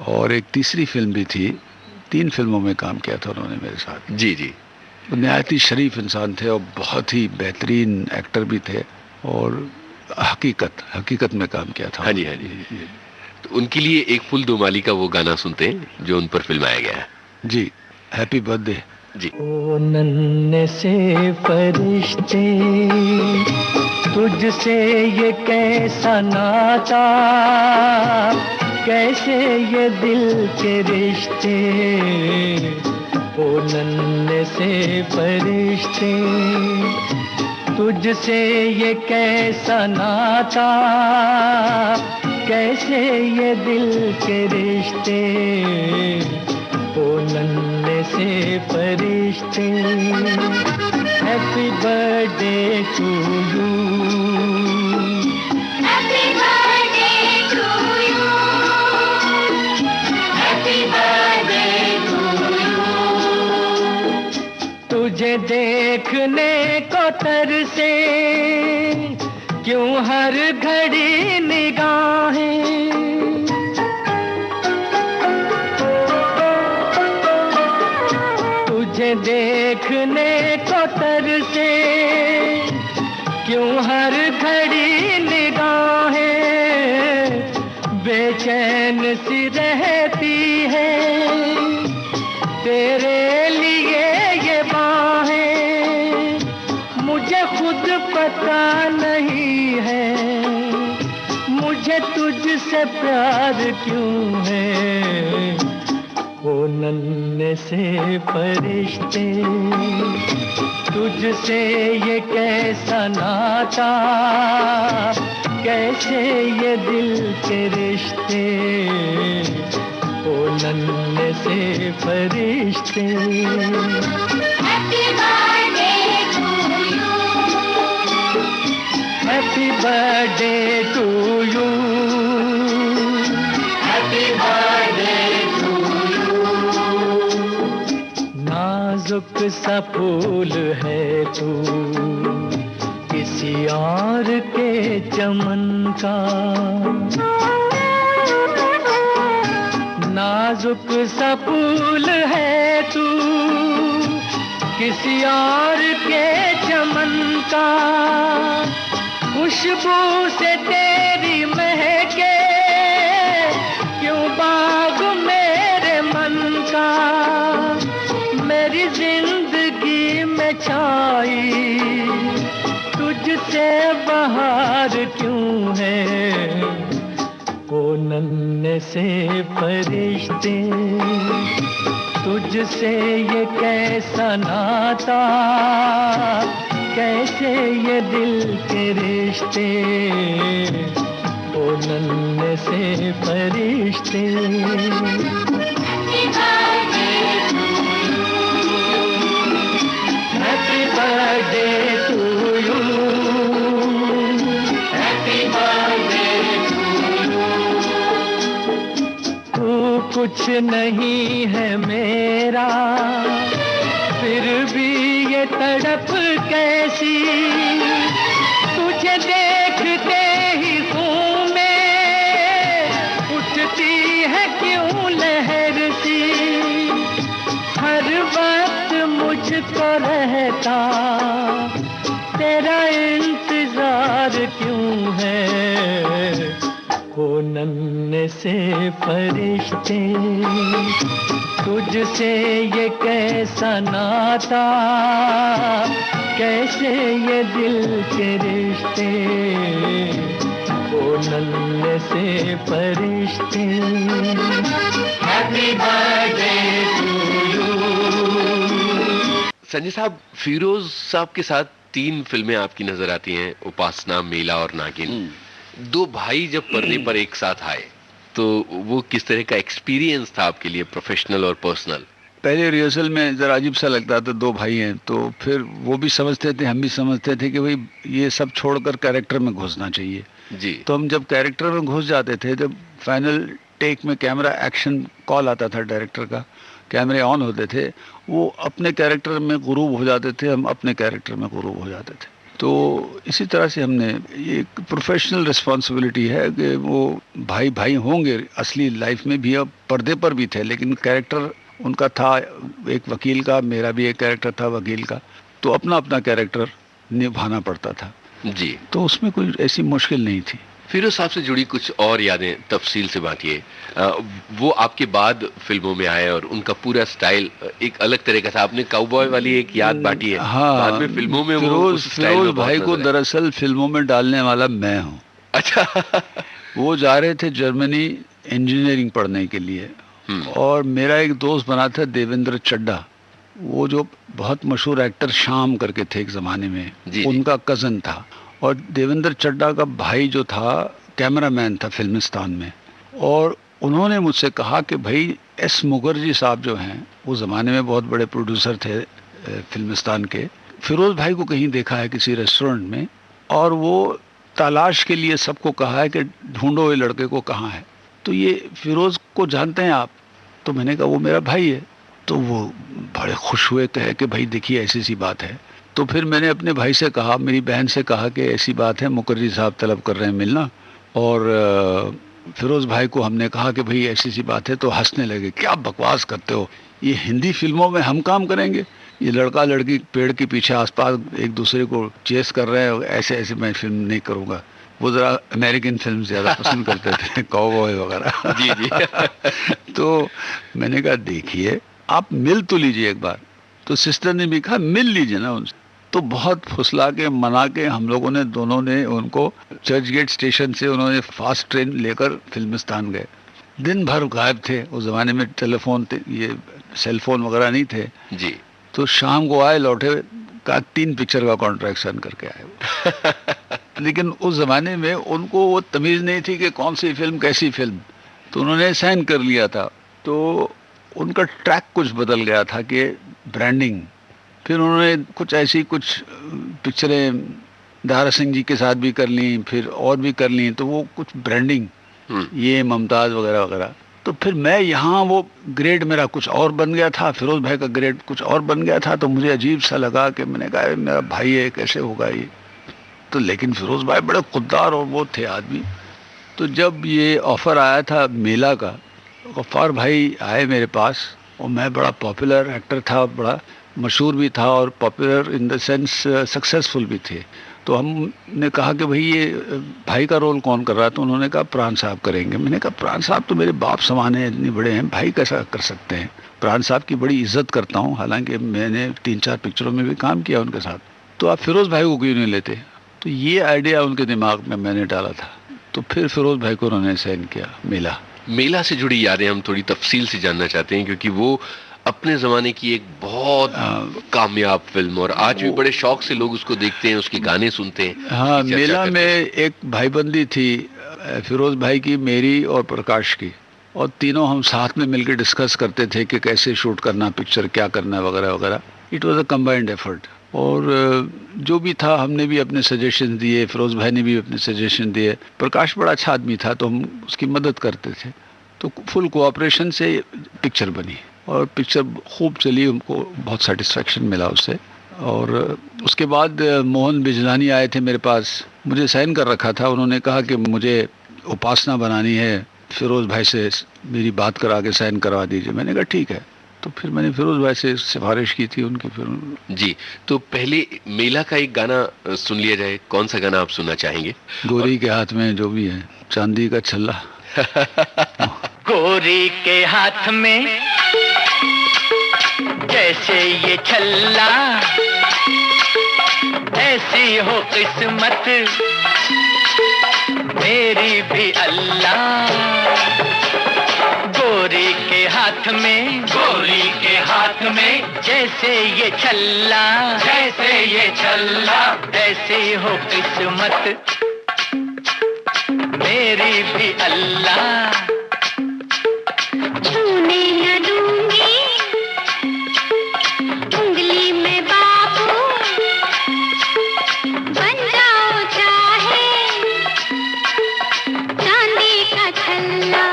और एक तीसरी फिल्म भी थी, 3 फिल्मों में काम किया था उन्होंने मेरे साथ जी जी। नहायत ही शरीफ इंसान थे और बहुत ही बेहतरीन एक्टर भी थे, और हकीकत में काम किया था। हाँ जी, हाँ जी। तो उनके लिए एक फूल दो माली का वो गाना सुनते हैं जो उन पर फिल्माया गया है जी। हैप्पी बर्थडे जी। ओ नन्हे से फरिश्ते, तुझसे ये कैसा नाता, कैसे ये दिल के रिश्ते। ओ नन्हे से फरिश्ते, तुझसे ये कैसा नाता, कैसे ये दिल के रिश्ते, ओ नन्हे से फरिश्ते। Happy birthday to you, happy birthday to you, happy birthday to you. तुझे देखने को तरसे क्यों हर घड़ी निगाहें, तुझे देखने को तरसे क्यों हर घड़ी निगाहें, बेचैन सी रहती है तेरे लिए ये बाहें। मुझे खुद पता नहीं है मुझे तुझसे प्यार क्यों है, ओ नन्हे से फरिश्ते, तुझसे ये कैसा नाता, कैसे ये दिल के रिश्ते, ओ नन्हे से फरिश्ते। Happy birthday to you, happy birthday to you, happy birthday to you. नाजुक सा फूल है तू किसी और के चमन का, नाजुक सा फूल है तू किसी और के चमन का, खुशबू से तेरी महके क्यों बाग मेरे मन का, मेरी जिंदगी में छाई तुझसे बहार क्यों है, ओ नन्हे से फरिश्ते, तुझसे ये कैसा नाता, कैसे ये दिल के रिश्ते, ओ नन्हे से फरिश्ते। Happy birthday to you, happy birthday to you. तू कुछ नहीं है मेरा, फिर भी ये तड़प कैसी, तुझे देखते ही हूँ मैं उठती है क्यों लहर सी, हर वक्त मुझको रहता तेरा इंतजार क्यों है, ओ नन्हे से फरिश्ते, तुझसे ये कैसा नाता, कैसे ये दिल के रिश्ते, ओ नन्हे से फरिश्ते। Happy birthday to you. Sanjay साहब, फिरोज साहब के साथ 3 फिल्में आपकी नजर आती हैं, उपासना, मेला और नागिन। 2 भाई जब पर्दे पर एक साथ आए तो वो किस तरह का एक्सपीरियंस था आपके लिए, प्रोफेशनल और पर्सनल? पहले रिहर्सल में ज़रा अजीब सा लगता था, 2 भाई हैं, तो फिर वो भी समझते थे, हम भी समझते थे कि भाई ये सब छोड़कर कैरेक्टर में घुसना चाहिए जी। तो हम जब कैरेक्टर में घुस जाते थे, जब फाइनल टेक में कैमरा एक्शन कॉल आता था डायरेक्टर का, कैमरे ऑन होते थे, वो अपने कैरेक्टर में गुरूब हो जाते थे, हम अपने कैरेक्टर में गुरूब हो जाते थे। तो इसी तरह से हमने, ये एक प्रोफेशनल रिस्पॉन्सिबिलिटी है कि वो भाई भाई होंगे असली लाइफ में भी, अब पर्दे पर भी थे, लेकिन कैरेक्टर उनका था एक वकील का, मेरा भी एक कैरेक्टर था वकील का, तो अपना अपना कैरेक्टर निभाना पड़ता था जी। तो उसमें कोई ऐसी मुश्किल नहीं थी। फिरोज साहब से जुड़ी कुछ और यादें तफसील से बांटिए। वो आपके बाद फिल्मों में आए और उनका पूरा स्टाइल एक अलग तरह का था। आपने काउबॉय वाली एक याद बांटी है। हाँ, बाद में फिल्मों में वो उस स्टाइल फिरोज में बहुत भाई को नजर आए। दरअसल फिल्मों में डालने वाला मैं हूँ। अच्छा। वो जा रहे थे जर्मनी इंजीनियरिंग पढ़ने के लिए और मेरा एक दोस्त बना था देवेंद्र चड्ढा, वो जो बहुत मशहूर एक्टर शाम करके थे एक ज़माने में, जी, उनका कज़न था। और देवेंद्र चड्ढा का भाई जो था कैमरामैन था फिल्मिस्तान में। और उन्होंने मुझसे कहा कि भाई एस मुखर्जी साहब जो हैं, वो ज़माने में बहुत बड़े प्रोड्यूसर थे फिल्मिस्तान के, फिरोज़ भाई को कहीं देखा है किसी रेस्टोरेंट में, और वो तलाश के लिए सबको कहा है कि ढूंढो ये लड़के को कहाँ है। तो ये फिरोज़ को जानते हैं आप? तो मैंने कहा वो मेरा भाई है। तो वो बड़े खुश हुए, कहे कि भाई देखिए ऐसी सी बात है। तो फिर मैंने अपने भाई से कहा, मेरी बहन से कहा कि ऐसी बात है, मुखर्जी साहब तलब कर रहे हैं मिलना। और फिरोज़ भाई को हमने कहा कि भाई ऐसी सी बात है। तो हंसने लगे, क्या बकवास करते हो, ये हिंदी फिल्मों में हम काम करेंगे, ये लड़का लड़की पेड़ के पीछे आसपास एक दूसरे को चेस कर रहे हैं, ऐसे ऐसे मैं फिल्म नहीं करूँगा। वो ज़रा अमेरिकन फिल्म ज़्यादा पसंद करते थे, कॉवबॉय वगैरह। जी जी। तो मैंने कहा देखिए आप मिल तो लीजिए एक बार। तो सिस्टर ने भी कहा मिल लीजिए ना उनसे। तो बहुत फुसला के मना के हम लोगों ने, दोनों ने उनको चर्च गेट स्टेशन से उन्होंने फास्ट ट्रेन लेकर फिल्मिस्तान गए। दिन भर गायब थे, उस ज़माने में टेलीफोन थे, ये सेल फोन वगैरह नहीं थे जी। तो शाम को आए, लौटे, का 3 पिक्चर का कॉन्ट्रैक्ट साइन करके आए वो। लेकिन उस ज़माने में उनको वो तमीज़ नहीं थी कि कौन सी फिल्म कैसी फिल्म, तो उन्होंने साइन कर लिया था। तो उनका ट्रैक कुछ बदल गया था कि ब्रांडिंग। फिर उन्होंने कुछ ऐसी कुछ पिक्चरें दारा सिंह जी के साथ भी कर ली, फिर और भी कर ली, तो वो कुछ ब्रांडिंग, ये मुमताज़ वगैरह वगैरह। तो फिर मैं यहाँ, वो ग्रेड मेरा कुछ और बन गया था, फिरोज़ भाई का ग्रेड कुछ और बन गया था। तो मुझे अजीब सा लगा कि मैंने कहा मेरा भाई है, कैसे होगा ये। तो लेकिन फिरोज़ भाई बड़े खुददार और वो थे आदमी। तो जब ये ऑफ़र आया था मेला का, गफ्फार भाई आए मेरे पास, और मैं बड़ा पॉपुलर एक्टर था, बड़ा मशहूर भी था, और popular in the sense successful भी थे। तो हमने कहा कि भाई ये भाई का रोल कौन कर रहा है? तो उन्होंने कहा प्राण साहब करेंगे। मैंने कहा प्राण साहब तो मेरे बाप समान हैं, इतने बड़े हैं, भाई कैसा कर सकते हैं? प्राण साहब की बड़ी इज्जत करता हूँ, हालांकि मैंने 3-4 पिक्चरों में भी काम किया उनके साथ। तो आप फिरोज़ भाई को क्यों नहीं लेते? तो ये आइडिया उनके दिमाग में मैंने डाला था। तो फिर फिरोज़ भाई को उन्होंने साइन किया। मेला से जुड़ी यादें हम थोड़ी तफसील से जानना चाहते हैं, क्योंकि वो अपने ज़माने की एक बहुत कामयाब फिल्म, और आज भी बड़े शौक से लोग उसको देखते हैं, उसके गाने सुनते हैं। हाँ, मेला में एक भाईबंदी थी फिरोज़ भाई की, मेरी और प्रकाश की, और तीनों हम साथ में मिलकर डिस्कस करते थे कि कैसे शूट करना पिक्चर, क्या करना वगैरह वगैरह। It was a combined effort. और जो भी था हमने भी अपने सजेशन दिए, फिरोज़ भाई ने भी अपने सजेशन दिए। प्रकाश बड़ा अच्छा आदमी था तो हम उसकी मदद करते थे। तो फुल कोऑपरेशन से पिक्चर बनी, और पिक्चर खूब चली, हमको बहुत सेटिस्फेक्शन मिला उससे। और उसके बाद मोहन बिजलानी आए थे मेरे पास, मुझे साइन कर रखा था। उन्होंने कहा कि मुझे उपासना बनानी है, फिरोज़ भाई से मेरी बात करा के साइन करवा दीजिए। मैंने कहा ठीक है। तो फिर मैंने फिरोज़ भाई से सिफारिश की थी उनकी फिल्म। जी, तो पहले मेला का एक गाना सुन लिया जाए। कौन सा गाना आप सुनना चाहेंगे? गोरी के हाथ में जो भी है, चांदी का छल्ला। गोरी के हाथ में जैसे ये छल्ला, ऐसी हो किस्मत मेरी भी अल्लाह। गोरी के हाथ में, गोरी के हाथ में जैसे ये छल्ला, जैसे ये छल्ला, ऐसी हो किस्मत मेरी भी अल्लाह। छूने न दूंगी उंगली में बाबू, बन जाओ चाहे चांदी का छल्ला।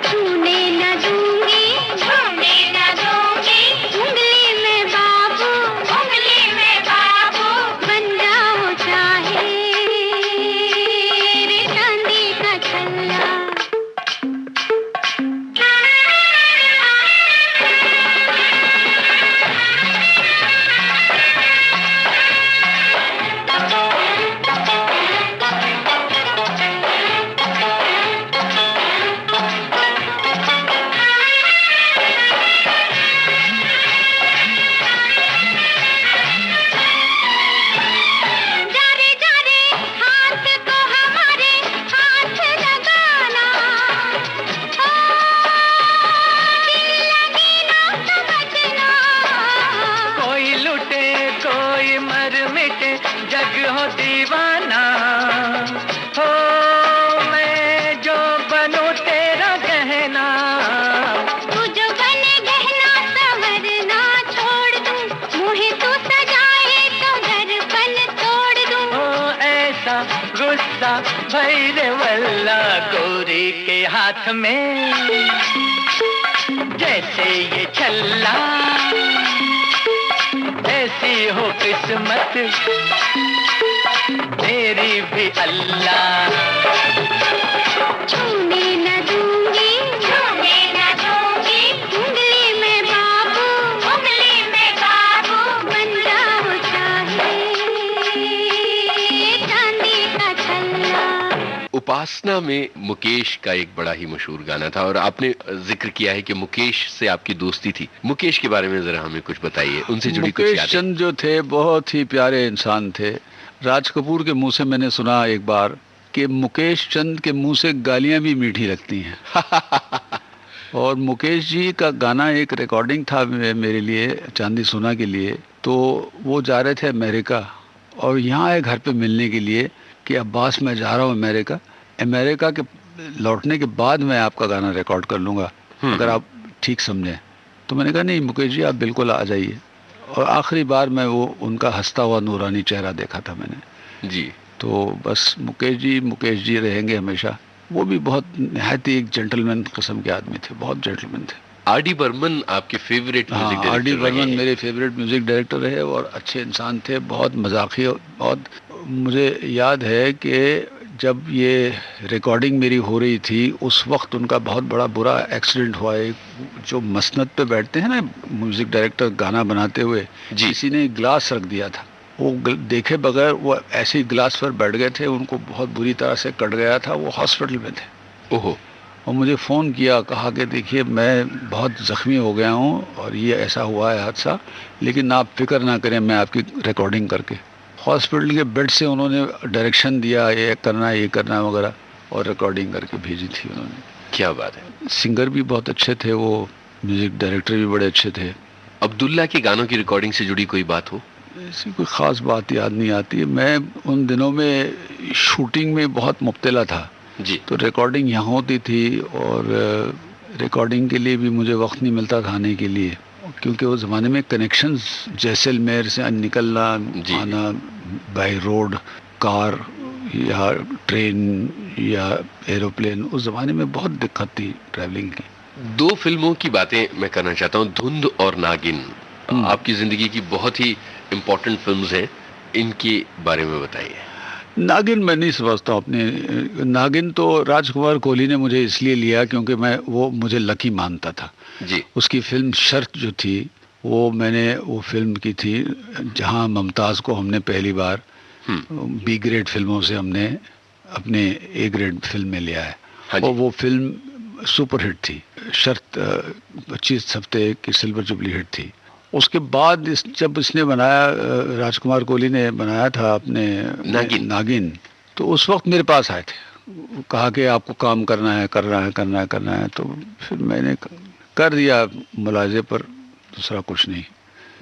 छूने न दूंगी, छूने न दूंगी उंगली में बाबू, उंगली में बाबू, बन जाओ चाहे रे चांदी का छल्ला। हाथ में जैसे ये छल्ला, ऐसी हो किस्मत तेरी भी अल्लाह। छूने न दूंगी, छूने न दूंगी, उंगली में बाबू, उंगली में बाबू, बन जाओ चाहे चांदी का छल्ला। उपासना में मुकेश का एक बड़ा ही मशहूर गाना था और आपने जिक्र किया है कि मुकेश से आपकी दोस्ती थी। मुकेश के बारे में जरा हमें कुछ बताइए, उनसे जुड़ी कुछ मुकेश यादें। चंद जो थे बहुत ही प्यारे इंसान थे। राज कपूर के मुंह से मैंने सुना एक बार कि मुकेश चंद के मुंह से गालियां भी मीठी लगती हैं। और मुकेश जी का गाना एक रिकॉर्डिंग था मेरे लिए, चांदी सोना के लिए। तो वो जा रहे थे अमेरिका और यहाँ आए घर पे मिलने के लिए कि अब्बास मैं जा रहा हूँ अमेरिका, अमेरिका के लौटने के बाद मैं आपका गाना रिकॉर्ड कर लूँगा अगर आप ठीक समझें। तो मैंने कहा नहीं मुकेश जी आप बिल्कुल आ जाइए। और आखिरी बार मैं वो उनका हंसता हुआ नूरानी चेहरा देखा था मैंने जी। तो बस मुकेश जी रहेंगे हमेशा। वो भी बहुत निहायत ही एक जेंटलमैन किस्म के आदमी थे, बहुत जेंटलमैन थे। आर.डी. बर्मन आपके फेवरेट म्यूजिक हाँ, डायरेक्टर आर.डी. रहे बर्मन हैं। मेरे फेवरेट म्यूजिक डायरेक्टर रहे और अच्छे इंसान थे, बहुत मजाकी। बहुत मुझे याद है कि जब ये रिकॉर्डिंग मेरी हो रही थी उस वक्त उनका बहुत बड़ा बुरा एक्सीडेंट हुआ है। जो मसनद पे बैठते हैं ना म्यूजिक डायरेक्टर गाना बनाते हुए, जी। किसी ने ग्लास रख दिया था, वो देखे बगैर वो ऐसे ही ग्लास पर बैठ गए थे, उनको बहुत बुरी तरह से कट गया था, वो हॉस्पिटल में थे। ओहो। और मुझे फ़ोन किया, कहा कि देखिए मैं बहुत ज़ख्मी हो गया हूँ और ये ऐसा हुआ है हादसा, लेकिन आप फिक्र ना करें मैं आपकी रिकॉर्डिंग करके। हॉस्पिटल के बेड से उन्होंने डायरेक्शन दिया ये करना वगैरह और रिकॉर्डिंग करके भेजी थी उन्होंने। क्या बात है। सिंगर भी बहुत अच्छे थे वो, म्यूज़िक डायरेक्टर भी बड़े अच्छे थे। अब्दुल्ला के गानों की रिकॉर्डिंग से जुड़ी कोई बात हो? ऐसी कोई ख़ास बात याद नहीं आती। मैं उन दिनों में शूटिंग में बहुत मुब्तला था जी। तो रिकॉर्डिंग यहाँ होती थी और रिकॉर्डिंग के लिए भी मुझे वक्त नहीं मिलता था आने के लिए, क्योंकि उस ज़माने में कनेक्शंस जैसलमेर से निकलना आना बाय रोड, कार या ट्रेन या एरोप्लेन, उस ज़माने में बहुत दिक्कत थी ट्रैवलिंग की। दो फिल्मों की बातें मैं करना चाहता हूँ, धुंध और नागिन। आपकी जिंदगी की बहुत ही इम्पोर्टेंट फिल्म्स हैं, इनके बारे में बताइए। नागिन मैं नहीं समझता अपने, नागिन तो राजकुमार कोहली ने मुझे इसलिए लिया क्योंकि मैं वो मुझे लकी मानता था जी। उसकी फिल्म शर्त जो थी मैंने वो फिल्म की थी जहां मुमताज़ को हमने पहली बार बी ग्रेड फिल्मों से हमने अपने ए ग्रेड फिल्म में लिया है। हाँ जी। और वो फिल्म सुपर हिट थी। शर्त 25 हफ्ते की सिल्वर जुबली हिट थी। उसके बाद जब इसने बनाया, राजकुमार कोहली ने बनाया था अपने नागिन, तो उस वक्त मेरे पास आए थे, कहा कि आपको काम करना है। तो फिर मैंने कर दिया मुलाजे पर, दूसरा कुछ नहीं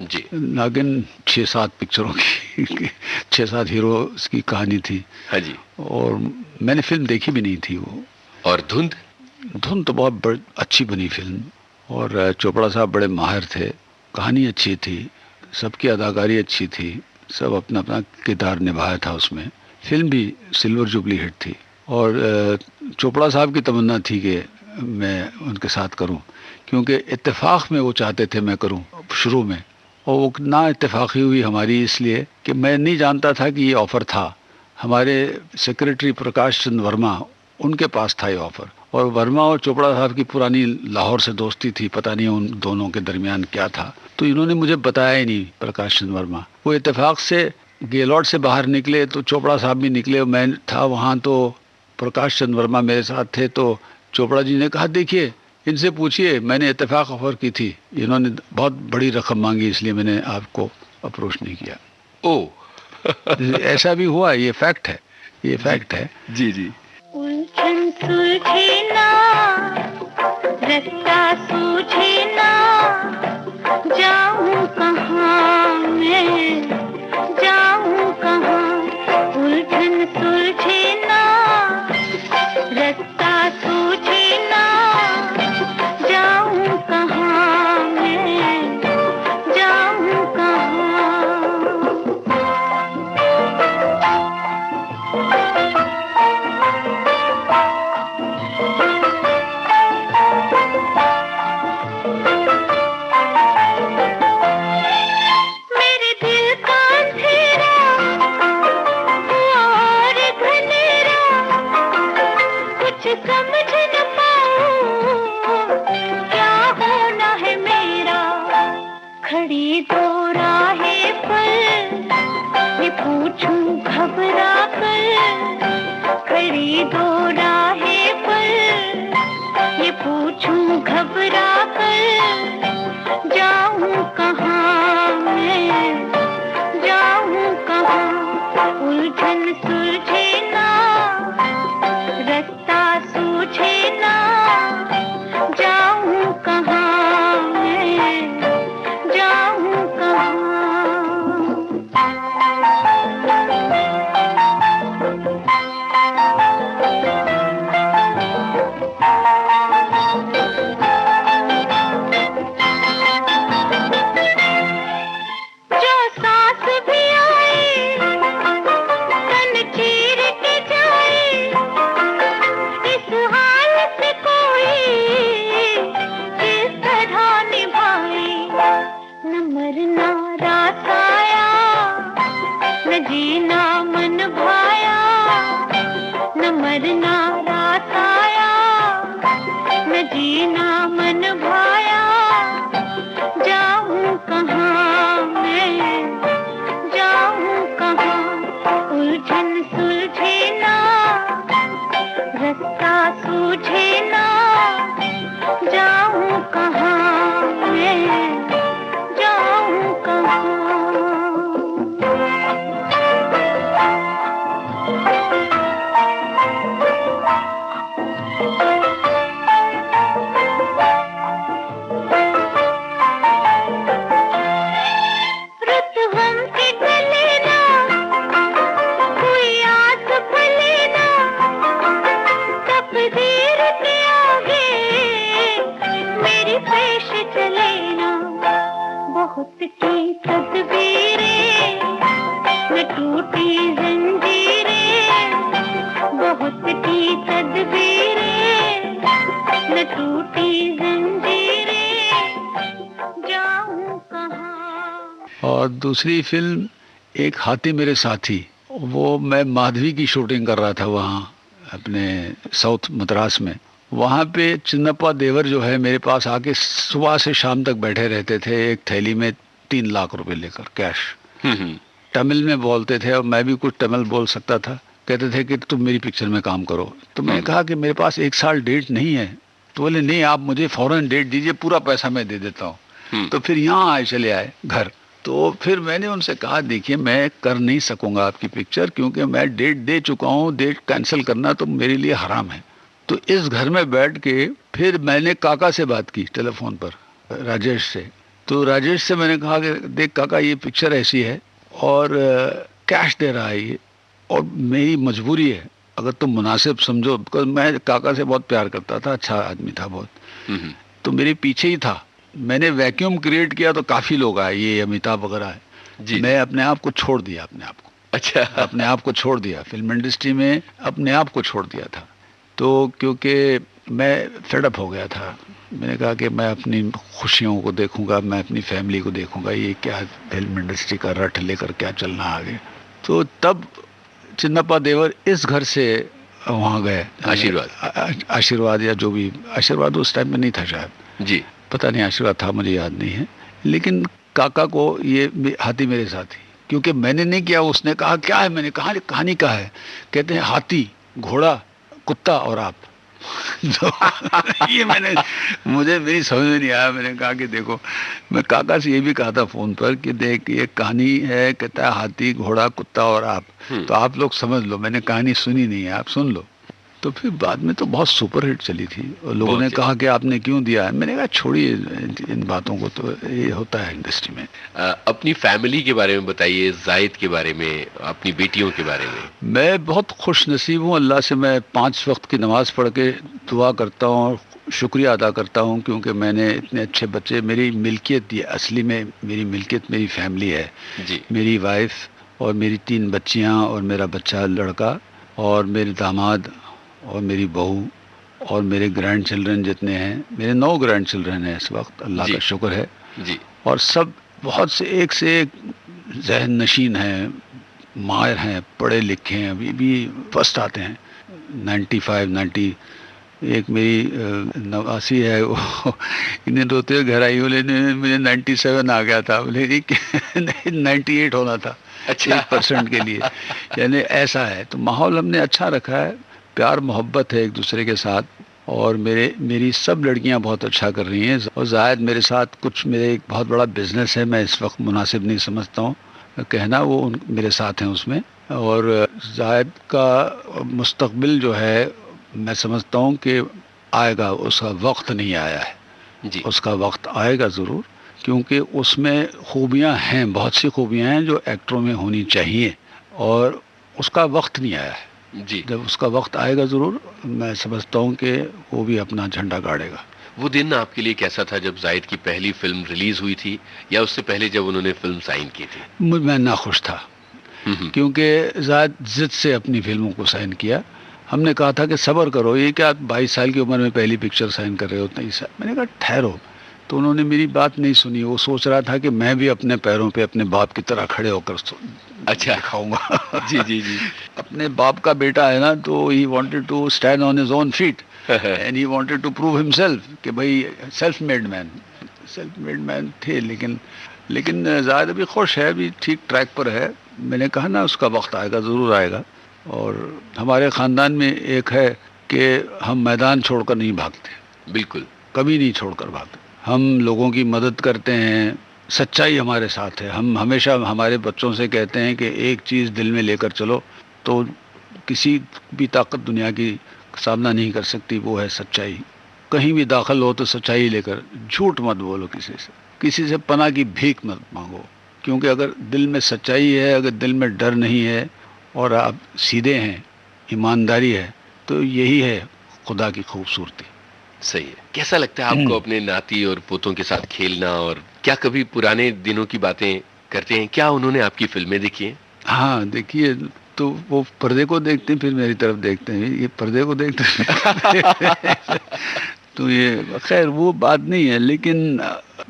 जी। नागिन 6-7 पिक्चरों की 6-7 हीरो की कहानी थी। हाँ जी। और मैंने फिल्म देखी भी नहीं थी वो। और धुंध तो बहुत अच्छी बनी फिल्म और चोपड़ा साहब बड़े माहिर थे, कहानी अच्छी थी, सबकी अदाकारी अच्छी थी, सब अपना अपना किरदार निभाया था उसमें। फिल्म भी सिल्वर जुबली हिट थी और चोपड़ा साहब की तमन्ना थी कि मैं उनके साथ करूं, क्योंकि इत्तेफाक में वो चाहते थे मैं करूं शुरू में, और वो ना इत्तेफाकी हुई हमारी, इसलिए कि मैं नहीं जानता था कि ये ऑफ़र था। हमारे सेक्रेटरी प्रकाश चंद वर्मा, उनके पास था ये ऑफ़र, और वर्मा और चोपड़ा साहब की पुरानी लाहौर से दोस्ती थी, पता नहीं उन दोनों के दरमियान क्या था, तो इन्होंने मुझे बताया ही नहीं। प्रकाश चंद वर्मा वो इत्तेफाक से गेलॉट से बाहर निकले तो चोपड़ा साहब भी निकले, मैं था वहाँ, तो प्रकाश चंद वर्मा मेरे साथ थे। तो चोपड़ा जी ने कहा देखिए इनसे पूछिए, मैंने इत्तेफाक ऑफर की थी, इन्होंने बहुत बड़ी रकम मांगी, इसलिए मैंने आपको अप्रोच नहीं किया। ओ ऐसा भी हुआ, ये फैक्ट है, ये फैक्ट है। जी जी। उलझन सुलझे ना, रास्ता सूझे ना, जाऊं कहाँ मैं, जाऊं कहाँ। उलझन सुलझे ना, रास्ता सूझे ना, जाऊं कहाँ मैं, जाऊं कहाँ। खड़ी दो राहें पर, ये पूछूं घबरा कर। खड़ी दो राहें पर, ये पूछूं घबरा कर। जाऊं कहाँ मैं, जाऊं कहाँ, उलझन सुलझे ना, रास्ता सूझे ना। जाऊं कहाँ मैं, जाऊं कहाँ। जो सांस भी आए, तन चीर के जाए, इस हाल से कोई किस तरह निभाए। न मरना रात आया, न जीना मन भाया। न मरना रात आया, न जीना मन भाया। जाऊं कहाँ मैं, जाऊं कहाँ, उलझन सुलझे ना, रास्ता सूझे ना। जाऊं कहाँ मैं, जाऊं कहाँ। रुत हम के गले ना, कोई आस भले ना। तकदीर के आगे मेरी पेश चले ना। बहुत की तदबीरें, न टूटी जंजीरें। बहुत की तदबीरें, न टूटी जंजीरें। जाऊं कहाँ। और दूसरी फिल्म एक हाथी मेरे साथी, वो मैं माधवी की शूटिंग कर रहा था वहाँ अपने साउथ मद्रास में। वहाँ पे चिन्नप्पा देवर जो है मेरे पास आके सुबह से शाम तक बैठे रहते थे, एक थैली में 3 लाख रुपए लेकर कैश। तमिल में बोलते थे और मैं भी कुछ तमिल बोल सकता था। कहते थे कि तुम मेरी पिक्चर में काम करो। तो मैंने कहा कि मेरे पास 1 साल डेट नहीं है। तो बोले नहीं, आप मुझे फौरन डेट दीजिए, पूरा पैसा मैं दे देता हूँ। तो फिर यहाँ चले आए घर। तो फिर मैंने उनसे कहा देखिए मैं कर नहीं सकूंगा आपकी पिक्चर, क्योंकि मैं डेट दे चुका हूँ, डेट कैंसिल करना तो मेरे लिए हराम है। तो इस घर में बैठ के फिर मैंने काका से बात की टेलीफोन पर, राजेश से। तो राजेश से मैंने कहा कि देख काका, ये पिक्चर ऐसी है और कैश दे रहा है ये, और मेरी मजबूरी है, अगर तुम मुनासिब समझो। बिकॉज मैं काका से बहुत प्यार करता था, अच्छा आदमी था बहुत। तो मेरे पीछे ही था। मैंने वैक्यूम क्रिएट किया तो काफ़ी लोग आए, ये अमिताभ वगैरह है। मैं अपने आप को छोड़ दिया, अपने आप को। अच्छा। अपने आप को छोड़ दिया, फिल्म इंडस्ट्री में अपने आप को छोड़ दिया था। तो क्योंकि मैं फेडअप हो गया था, मैंने कहा कि मैं अपनी खुशियों को देखूंगा, मैं अपनी फैमिली को देखूंगा, ये क्या फिल्म इंडस्ट्री का रट लेकर क्या चलना आगे। तो तब चिन्नप्पा देवर इस घर से वहाँ गए, आशीर्वाद या जो भी, आशीर्वाद उस टाइम में नहीं था शायद जी, पता नहीं आशीर्वाद था, मुझे याद नहीं है। लेकिन काका को ये हाथी मेरे साथी, क्योंकि मैंने नहीं किया, उसने कहा क्या है, मैंने कहा कहानी का है। कहते हैं हाथी, घोड़ा, कुत्ता और आप। तो ये मुझे मेरी समझ में नहीं आया। मैंने कहा कि देखो, मैं काका से ये भी कहा था फोन पर कि देख ये कहानी है, कहता है हाथी, घोड़ा, कुत्ता और आप, तो आप लोग समझ लो, मैंने कहानी सुनी नहीं है, आप सुन लो। तो फिर बाद में तो बहुत सुपरहिट चली थी और लोगों ने कहा कि आपने क्यों दिया है। मैंने कहा छोड़िए इन बातों को, तो ये होता है इंडस्ट्री में। अपनी फैमिली के बारे में बताइए, जाहिद के बारे में, अपनी बेटियों के बारे में। मैं बहुत खुश नसीब हूँ, अल्लाह से मैं 5 वक्त की नमाज़ पढ़ के दुआ करता हूँ और शुक्रिया अदा करता हूँ, क्योंकि मैंने इतने अच्छे बच्चे, मेरी मिल्कियत, ये असली में मेरी मिल्कियत मेरी फैमिली है जी। मेरी वाइफ और मेरी 3 बच्चियाँ और मेरा बच्चा लड़का और मेरे दामाद और मेरी बहू और मेरे ग्रैंड चिल्ड्रन जितने हैं, मेरे 9 ग्रैंड चिल्ड्रन हैं इस वक्त, अल्लाह का शुक्र है जी। और सब बहुत से एक जहन नशीन हैं, माहिर हैं, पढ़े लिखे हैं, अभी भी फर्स्ट आते हैं, 95, 90 एक मेरी नवासी है वो इन्हें रोते हुए घर आई, बोले मुझे 97 आ गया था, बोले 98 होना था। अच्छा। 1% के लिए, यानी ऐसा है। तो माहौल हमने अच्छा रखा है, प्यार मोहब्बत है एक दूसरे के साथ, और मेरी सब लड़कियां बहुत अच्छा कर रही हैं। और जायद मेरे साथ कुछ, मेरे एक बहुत बड़ा बिजनेस है, मैं इस वक्त मुनासिब नहीं समझता हूँ कहना, वो मेरे साथ हैं उसमें। और जायद का मुस्तकबिल जो है, मैं समझता हूँ कि आएगा, उसका वक्त नहीं आया है जी। उसका वक्त आएगा ज़रूर, क्योंकि उसमें खूबियाँ हैं, बहुत सी खूबियाँ हैं जो एक्टरों में होनी चाहिए, और उसका वक्त नहीं आया है। जी। जब उसका वक्त आएगा ज़रूर, मैं समझता हूँ कि वो भी अपना झंडा गाड़ेगा। वो दिन आपके लिए कैसा था जब जायद की पहली फिल्म रिलीज हुई थी, या उससे पहले जब उन्होंने फिल्म साइन की थी? मैं नाखुश था, क्योंकि जायद जिद से अपनी फिल्मों को साइन किया। हमने कहा था कि सब्र करो, ये क्या 22 साल की उम्र में पहली पिक्चर साइन कर रहे हो, नहीं सर। मैंने कहा ठहरो। तो उन्होंने मेरी बात नहीं सुनी। वो सोच रहा था कि मैं भी अपने पैरों पे अपने बाप की तरह खड़े होकर अच्छा दिखाऊंगा। जी जी जी। अपने बाप का बेटा है ना, तो he wanted to stand on his own feet and he wanted to prove himself कि भाई सेल्फ मेड मैन थे। लेकिन जाहिर अभी खुश है, अभी ठीक ट्रैक पर है। मैंने कहा ना, उसका वक्त आएगा, ज़रूर आएगा। और हमारे ख़ानदान में एक है कि हम मैदान छोड़कर नहीं भागते, बिल्कुल, कभी नहीं छोड़कर भागते। हम लोगों की मदद करते हैं, सच्चाई हमारे साथ है। हम हमेशा हमारे बच्चों से कहते हैं कि एक चीज़ दिल में लेकर चलो, तो किसी भी ताकत दुनिया की सामना नहीं कर सकती, वो है सच्चाई। कहीं भी दाखिल हो तो सच्चाई लेकर, झूठ मत बोलो, किसी से पनाह की भीख मत मांगो। क्योंकि अगर दिल में सच्चाई है, अगर दिल में डर नहीं है, और आप सीधे हैं, ईमानदारी है, तो यही है खुदा की खूबसूरती। सही है। कैसा लगता है आपको अपने नाती और पोतों के साथ खेलना, और क्या कभी पुराने दिनों की बातें करते हैं? क्या उन्होंने आपकी फिल्में देखी हैं? हाँ, देखिए, तो वो पर्दे को देखते हैं, फिर मेरी तरफ देखते हैं, ये पर्दे को देखते हैं। तो ये खैर वो बात नहीं है, लेकिन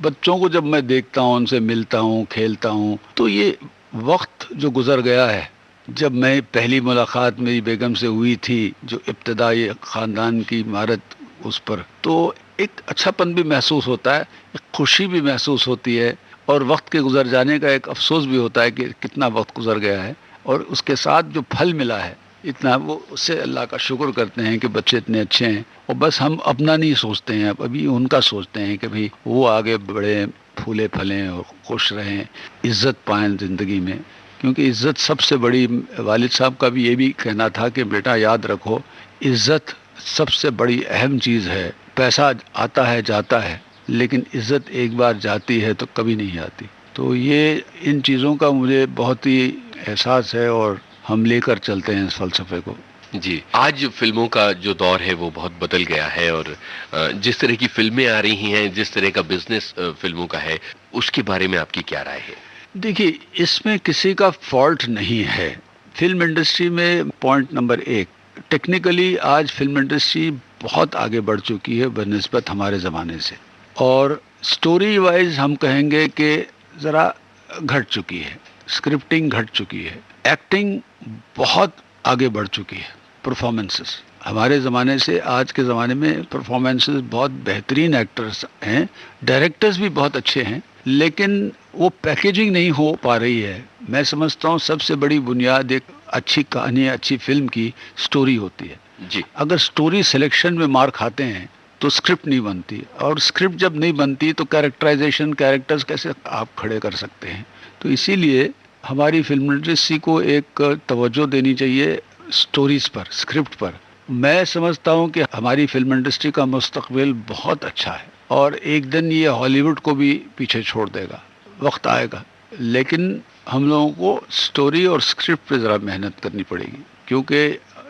बच्चों को जब मैं देखता हूँ, उनसे मिलता हूँ, खेलता हूँ, तो ये वक्त जो गुजर गया है, जब मैं पहली मुलाकात मेरी बेगम से हुई थी, जो इब्तिदा ये ख़ानदान की इमारत, उस पर तो एक अच्छापन भी महसूस होता है, एक खुशी भी महसूस होती है, और वक्त के गुजर जाने का एक अफसोस भी होता है कि कितना वक्त गुजर गया है, और उसके साथ जो फल मिला है इतना, वो उससे अल्लाह का शुक्र करते हैं कि बच्चे इतने अच्छे हैं। और बस हम अपना नहीं सोचते हैं, अभी उनका सोचते हैं कि भाई वो आगे बढ़े, फूले फलें और खुश रहें, इज़्ज़त पाएँ ज़िंदगी में। क्योंकि इज़्ज़त सबसे बड़ी, वालिद साहब का भी ये भी कहना था कि बेटा याद रखो, इज़्ज़त सबसे बड़ी अहम चीज़ है। पैसा आता है जाता है, लेकिन इज़्ज़त एक बार जाती है तो कभी नहीं आती। तो ये इन चीज़ों का मुझे बहुत ही एहसास है, और हम लेकर चलते हैं इस फ़लसफ़े को। जी, आज फिल्मों का जो दौर है वो बहुत बदल गया है, और जिस तरह की फिल्में आ रही हैं, जिस तरह का बिजनेस फिल्मों का है, उसके बारे में आपकी क्या राय है? देखिए, इसमें किसी का फॉल्ट नहीं है। फिल्म इंडस्ट्री में पॉइंट नंबर 1, टेक्निकली आज फिल्म इंडस्ट्री बहुत आगे बढ़ चुकी है बनिस्बत हमारे ज़माने से, और स्टोरी वाइज हम कहेंगे कि ज़रा घट चुकी है, स्क्रिप्टिंग घट चुकी है, एक्टिंग बहुत आगे बढ़ चुकी है, परफॉर्मेंसेस हमारे ज़माने से आज के ज़माने में परफॉर्मेंसेस बहुत बेहतरीन एक्टर्स हैं, डायरेक्टर्स भी बहुत अच्छे हैं, लेकिन वो पैकेजिंग नहीं हो पा रही है। मैं समझता हूँ सबसे बड़ी बुनियाद एक अच्छी कहानी, अच्छी फिल्म की स्टोरी होती है। जी। अगर स्टोरी सिलेक्शन में मार खाते हैं तो स्क्रिप्ट नहीं बनती, और स्क्रिप्ट जब नहीं बनती तो कैरेक्टराइजेशन, कैरेक्टर्स कैसे आप खड़े कर सकते हैं। तो इसीलिए हमारी फिल्म इंडस्ट्री को एक तवज्जो देनी चाहिए स्टोरीज पर, स्क्रिप्ट पर। मैं समझता हूँ कि हमारी फिल्म इंडस्ट्री का मुस्तकबिल बहुत अच्छा है, और एक दिन ये हॉलीवुड को भी पीछे छोड़ देगा, वक्त आएगा। लेकिन हम लोगों को स्टोरी और स्क्रिप्ट पे ज़रा मेहनत करनी पड़ेगी, क्योंकि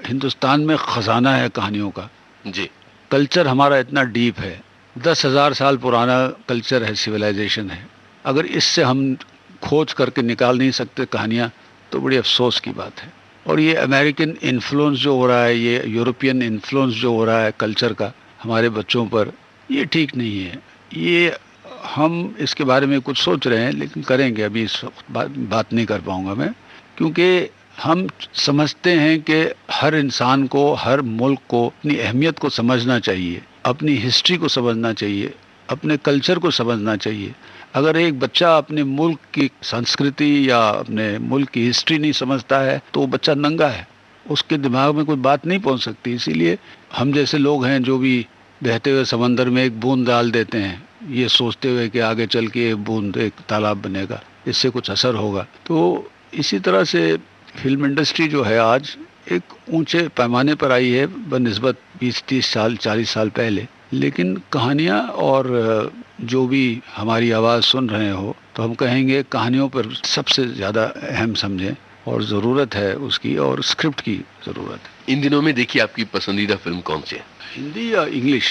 हिंदुस्तान में ख़जाना है कहानियों का। जी। कल्चर हमारा इतना डीप है, 10,000 साल पुराना कल्चर है, सिविलाइजेशन है। अगर इससे हम खोज करके निकाल नहीं सकते कहानियाँ, तो बड़ी अफसोस की बात है। और ये अमेरिकन इन्फ्लुएंस जो हो रहा है, ये यूरोपियन इन्फ्लुएंस जो हो रहा है कल्चर का हमारे बच्चों पर, ये ठीक नहीं है। ये हम इसके बारे में कुछ सोच रहे हैं, लेकिन करेंगे, अभी इस वक्त बात नहीं कर पाऊँगा मैं, क्योंकि हम समझते हैं कि हर इंसान को, हर मुल्क को अपनी अहमियत को समझना चाहिए, अपनी हिस्ट्री को समझना चाहिए, अपने कल्चर को समझना चाहिए। अगर एक बच्चा अपने मुल्क की संस्कृति या अपने मुल्क की हिस्ट्री नहीं समझता है तो वो बच्चा नंगा है, उसके दिमाग में कोई बात नहीं पहुंच सकती। इसीलिए हम जैसे लोग हैं जो भी बहते हुए समंदर में एक बूंद डाल देते हैं, ये सोचते हुए कि आगे चल के एक बूंद एक तालाब बनेगा, इससे कुछ असर होगा। तो इसी तरह से फिल्म इंडस्ट्री जो है आज एक ऊंचे पैमाने पर आई है बनिस्बत 20-30 साल 40 साल पहले। लेकिन कहानियाँ और जो भी हमारी आवाज़ सुन रहे हो तो हम कहेंगे कहानियों पर सबसे ज़्यादा अहम समझें और ज़रूरत है उसकी, और स्क्रिप्ट की ज़रूरत है। इन दिनों में देखिए आपकी पसंदीदा फिल्म कौन सी है? हिंदी या इंग्लिश?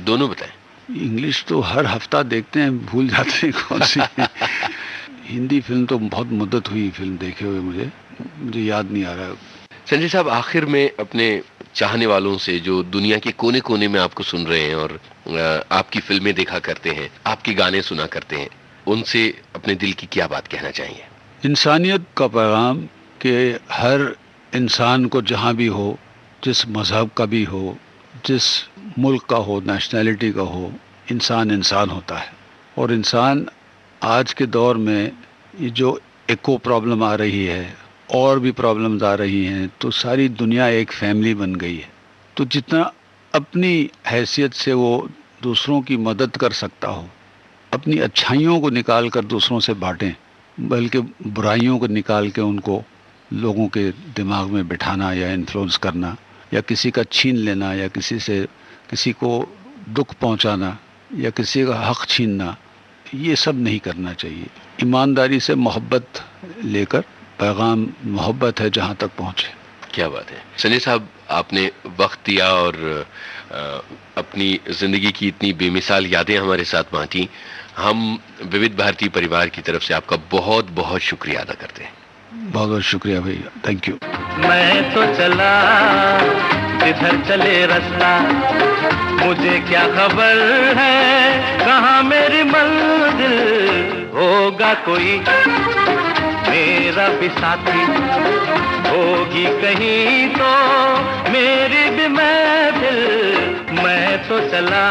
दोनों बताएं। इंग्लिश तो हर हफ्ता देखते हैं, भूल जाते हैं कौन सी है। हिंदी फिल्म तो बहुत मुद्दत हुई फिल्म देखे हुए, मुझे याद नहीं आ रहा। संजय साहब, आखिर में अपने चाहने वालों से जो दुनिया के कोने कोने में आपको सुन रहे हैं और आपकी फिल्में देखा करते हैं, आपके गाने सुना करते हैं, उनसे अपने दिल की क्या बात कहना चाहिए? इंसानियत का पैगाम कि हर इंसान को जहाँ भी हो, जिस मज़हब का भी हो, जिस मुल्क का हो, नेशनैलिटी का हो, इंसान इंसान होता है। और इंसान आज के दौर में ये जो इको प्रॉब्लम आ रही है और भी प्रॉब्लम्स आ रही हैं, तो सारी दुनिया एक फैमिली बन गई है। तो जितना अपनी हैसियत से वो दूसरों की मदद कर सकता हो, अपनी अच्छाइयों को निकाल कर दूसरों से बांटें, बल्कि बुराइयों को निकाल के उनको लोगों के दिमाग में बिठाना या इन्फ्लुएंस करना या किसी का छीन लेना या किसी को दुख पहुंचाना या किसी का हक छीनना, ये सब नहीं करना चाहिए। ईमानदारी से मोहब्बत लेकर, पैगाम मोहब्बत है जहाँ तक पहुँचे। क्या बात है संजय साहब, आपने वक्त दिया और अपनी ज़िंदगी की इतनी बेमिसाल यादें हमारे साथ बांटी। हम विविध भारती परिवार की तरफ से आपका बहुत बहुत शुक्रिया अदा करते हैं। बहुत बहुत शुक्रिया भैया, थैंक यू। मैं तो चला जिधर चले रास्ता, मुझे क्या खबर है कहाँ मेरी मंजिल, होगा कोई मेरा भी साथी, होगी कहीं तो मेरी भी महफिल। मैं तो चला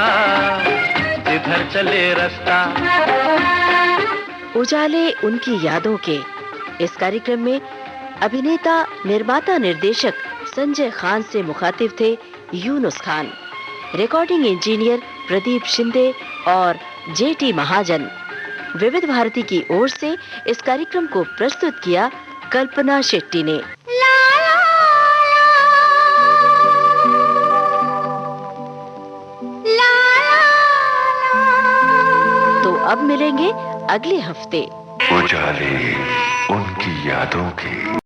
जिधर चले रास्ता। उजाले उनकी यादों के इस कार्यक्रम में अभिनेता, निर्माता, निर्देशक संजय खान से मुखातिब थे यूनुस खान, रिकॉर्डिंग इंजीनियर प्रदीप शिंदे और जेटी महाजन। विविध भारती की ओर से इस कार्यक्रम को प्रस्तुत किया कल्पना शेट्टी ने। तो अब मिलेंगे अगले हफ्ते। उजाले उनकी यादों के।